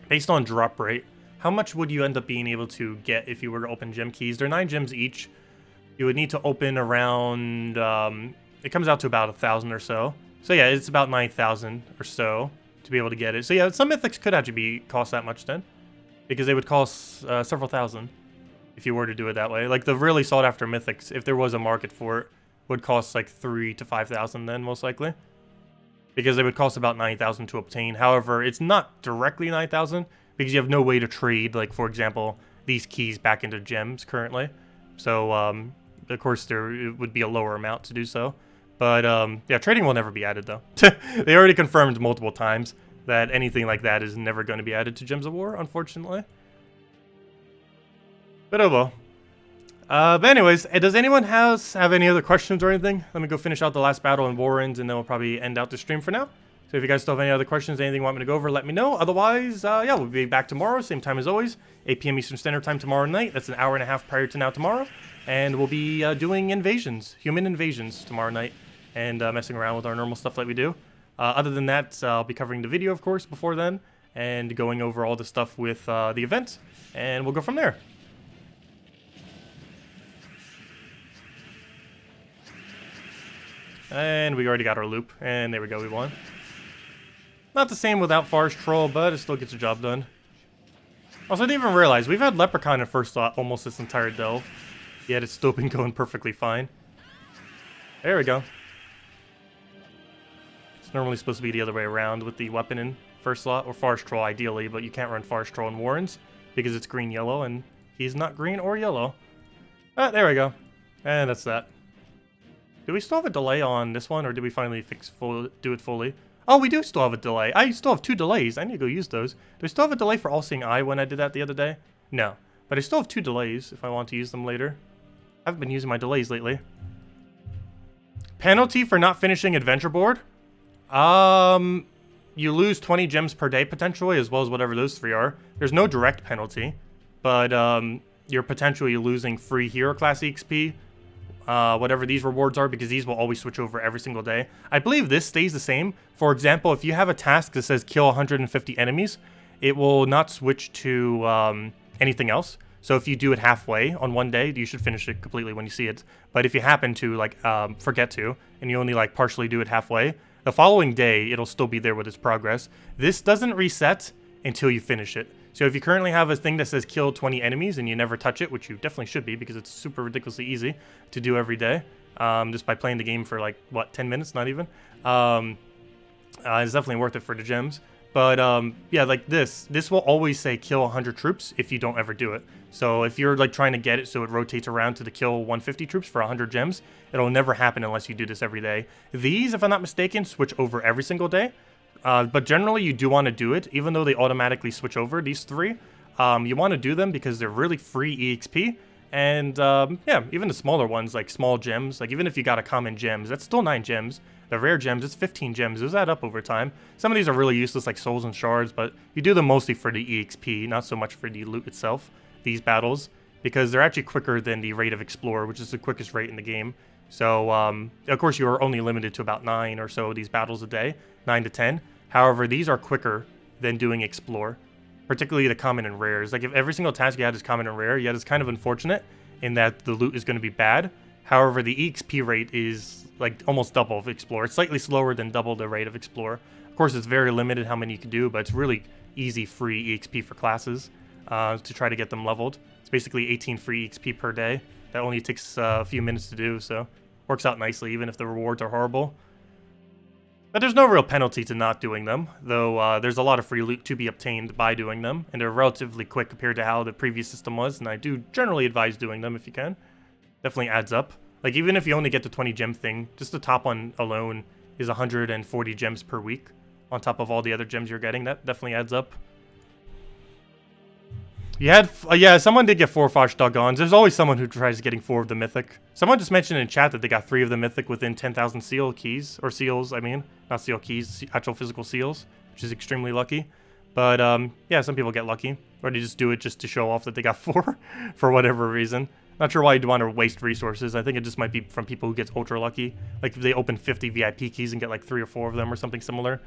based on drop rate, how much would you end up being able to get if you were to open gem keys? They're 9 gems each. You would need to open around, it comes out to about 1,000 or so. So yeah, it's about 9,000 or so to be able to get it. So yeah, some mythics could actually cost that much then, because they would cost several thousand if you were to do it that way. Like the really sought after mythics, if there was a market for it, would cost like 3,000 to 5,000 then most likely, because they would cost about 9,000 to obtain. However, it's not directly 9,000 because you have no way to trade, like for example, these keys back into gems currently. So of course there would be a lower amount to do so. But yeah, trading will never be added though. They already confirmed multiple times that anything like that is never going to be added to Gems of War, unfortunately. But oh well. But anyways, does anyone have any other questions or anything? Let me go finish out the last battle in Warrens, and then we'll probably end out the stream for now. So if you guys still have any other questions, anything you want me to go over, let me know. Otherwise, yeah, we'll be back tomorrow, same time as always, 8 p.m. Eastern Standard Time tomorrow night. That's an hour and a half prior to now tomorrow. And we'll be doing invasions, human invasions tomorrow night, and messing around with our normal stuff like we do. Other than that, I'll be covering the video, of course, before then, and going over all the stuff with the event, and we'll go from there. And we already got our loop, and there we go, we won. Not the same without Forest Troll, but it still gets the job done. Also, I didn't even realize, we've had Leprechaun in first slot almost this entire delve, yet it's still been going perfectly fine. There we go. It's normally supposed to be the other way around with the weapon in first slot, or Forest Troll ideally, but you can't run Forest Troll in Warrens because it's green-yellow, and he's not green or yellow. There we go. And that's that. Do we still have a delay on this one, or did we finally do it fully? Oh, we do still have a delay. I still have 2 delays. I need to go use those. Do I still have a delay for All-Seeing Eye when I did that the other day? No. But I still have 2 delays if I want to use them later. I haven't been using my delays lately. Penalty for not finishing Adventure Board? You lose 20 gems per day potentially, as well as whatever those 3 are. There's no direct penalty, but you're potentially losing free hero class EXP, whatever these rewards are, because these will always switch over every single day. I believe this stays the same. For example, if you have a task that says kill 150 enemies, it will not switch to anything else. So if you do it halfway on one day, you should finish it completely when you see it. But if you happen to like forget to, and you only like partially do it halfway, the following day it'll still be there with its progress. This doesn't reset until you finish it. So if you currently have a thing that says kill 20 enemies and you never touch it, which you definitely should be because it's super ridiculously easy to do every day, just by playing the game for like, what, 10 minutes, not even? It's definitely worth it for the gems. But yeah, like this will always say kill 100 troops if you don't ever do it. So if you're like trying to get it so it rotates around to the kill 150 troops for 100 gems, it'll never happen unless you do this every day. These, if I'm not mistaken, switch over every single day. But generally you do want to do it, even though they automatically switch over, these three. You want to do them because they're really free EXP. And yeah, even the smaller ones, like small gems, like even if you got a common gems, that's still 9 gems. The rare gems, it's 15 gems. Those add up over time. Some of these are really useless, like souls and shards, but you do them mostly for the EXP, not so much for the loot itself, these battles, because they're actually quicker than the rate of Explorer, which is the quickest rate in the game. So, of course, you are only limited to about 9 or so of these battles a day, 9 to 10. However, these are quicker than doing Explore, particularly the common and rares. Like, if every single task you had is common and rare, yet it's kind of unfortunate in that the loot is going to be bad. However, the EXP rate is like almost double of Explore. It's slightly slower than double the rate of Explore. Of course, it's very limited how many you can do, but it's really easy free EXP for classes to try to get them leveled. It's basically 18 free EXP per day. That only takes a few minutes to do, so works out nicely, even if the rewards are horrible. But there's no real penalty to not doing them, though there's a lot of free loot to be obtained by doing them, and they're relatively quick compared to how the previous system was, and I do generally advise doing them if you can. Definitely adds up. Like, even if you only get the 20 gem thing, just the top one alone is 140 gems per week, on top of all the other gems you're getting. That definitely adds up. You had, yeah, someone did get 4 Fosh Doggons. There's always someone who tries getting 4 of the Mythic. Someone just mentioned in chat that they got 3 of the Mythic within 10,000 seal keys, or seals, I mean. Not seal keys, actual physical seals, which is extremely lucky. But, yeah, some people get lucky. Or they just do it just to show off that they got 4, for whatever reason. Not sure why you'd want to waste resources. I think it just might be from people who get ultra lucky. Like if they open 50 VIP keys and get like 3 or 4 of them or something similar.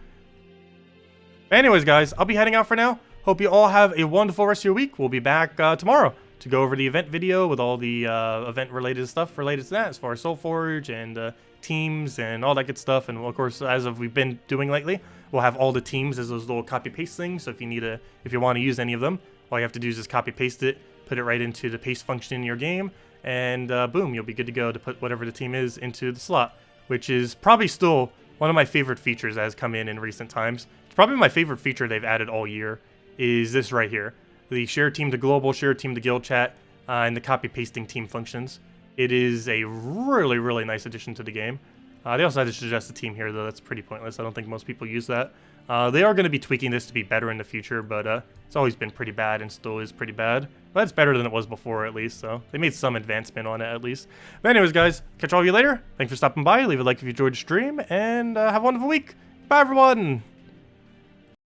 But anyways, guys, I'll be heading out for now. Hope you all have a wonderful rest of your week. We'll be back tomorrow to go over the event video with all the event-related stuff related to that, as far as Soulforge and teams and all that good stuff. And of course, as we've been doing lately, we'll have all the teams as those little copy-paste things. So if you want to use any of them, all you have to do is just copy-paste it. Put it right into the paste function in your game, and boom, you'll be good to go to put whatever the team is into the slot, which is probably still one of my favorite features that has come in recent times. It's probably my favorite feature they've added all year, is this right here. The share team to global, share team to guild chat, and the copy-pasting team functions. It is a really, really nice addition to the game. They also had to suggest a team here, though. That's pretty pointless. I don't think most people use that. They are going to be tweaking this to be better in the future, but it's always been pretty bad and still is pretty bad. But it's better than it was before, at least, so they made some advancement on it, at least. But anyways, guys, catch all of you later. Thanks for stopping by. Leave a like if you enjoyed the stream, and have a wonderful week. Bye, everyone!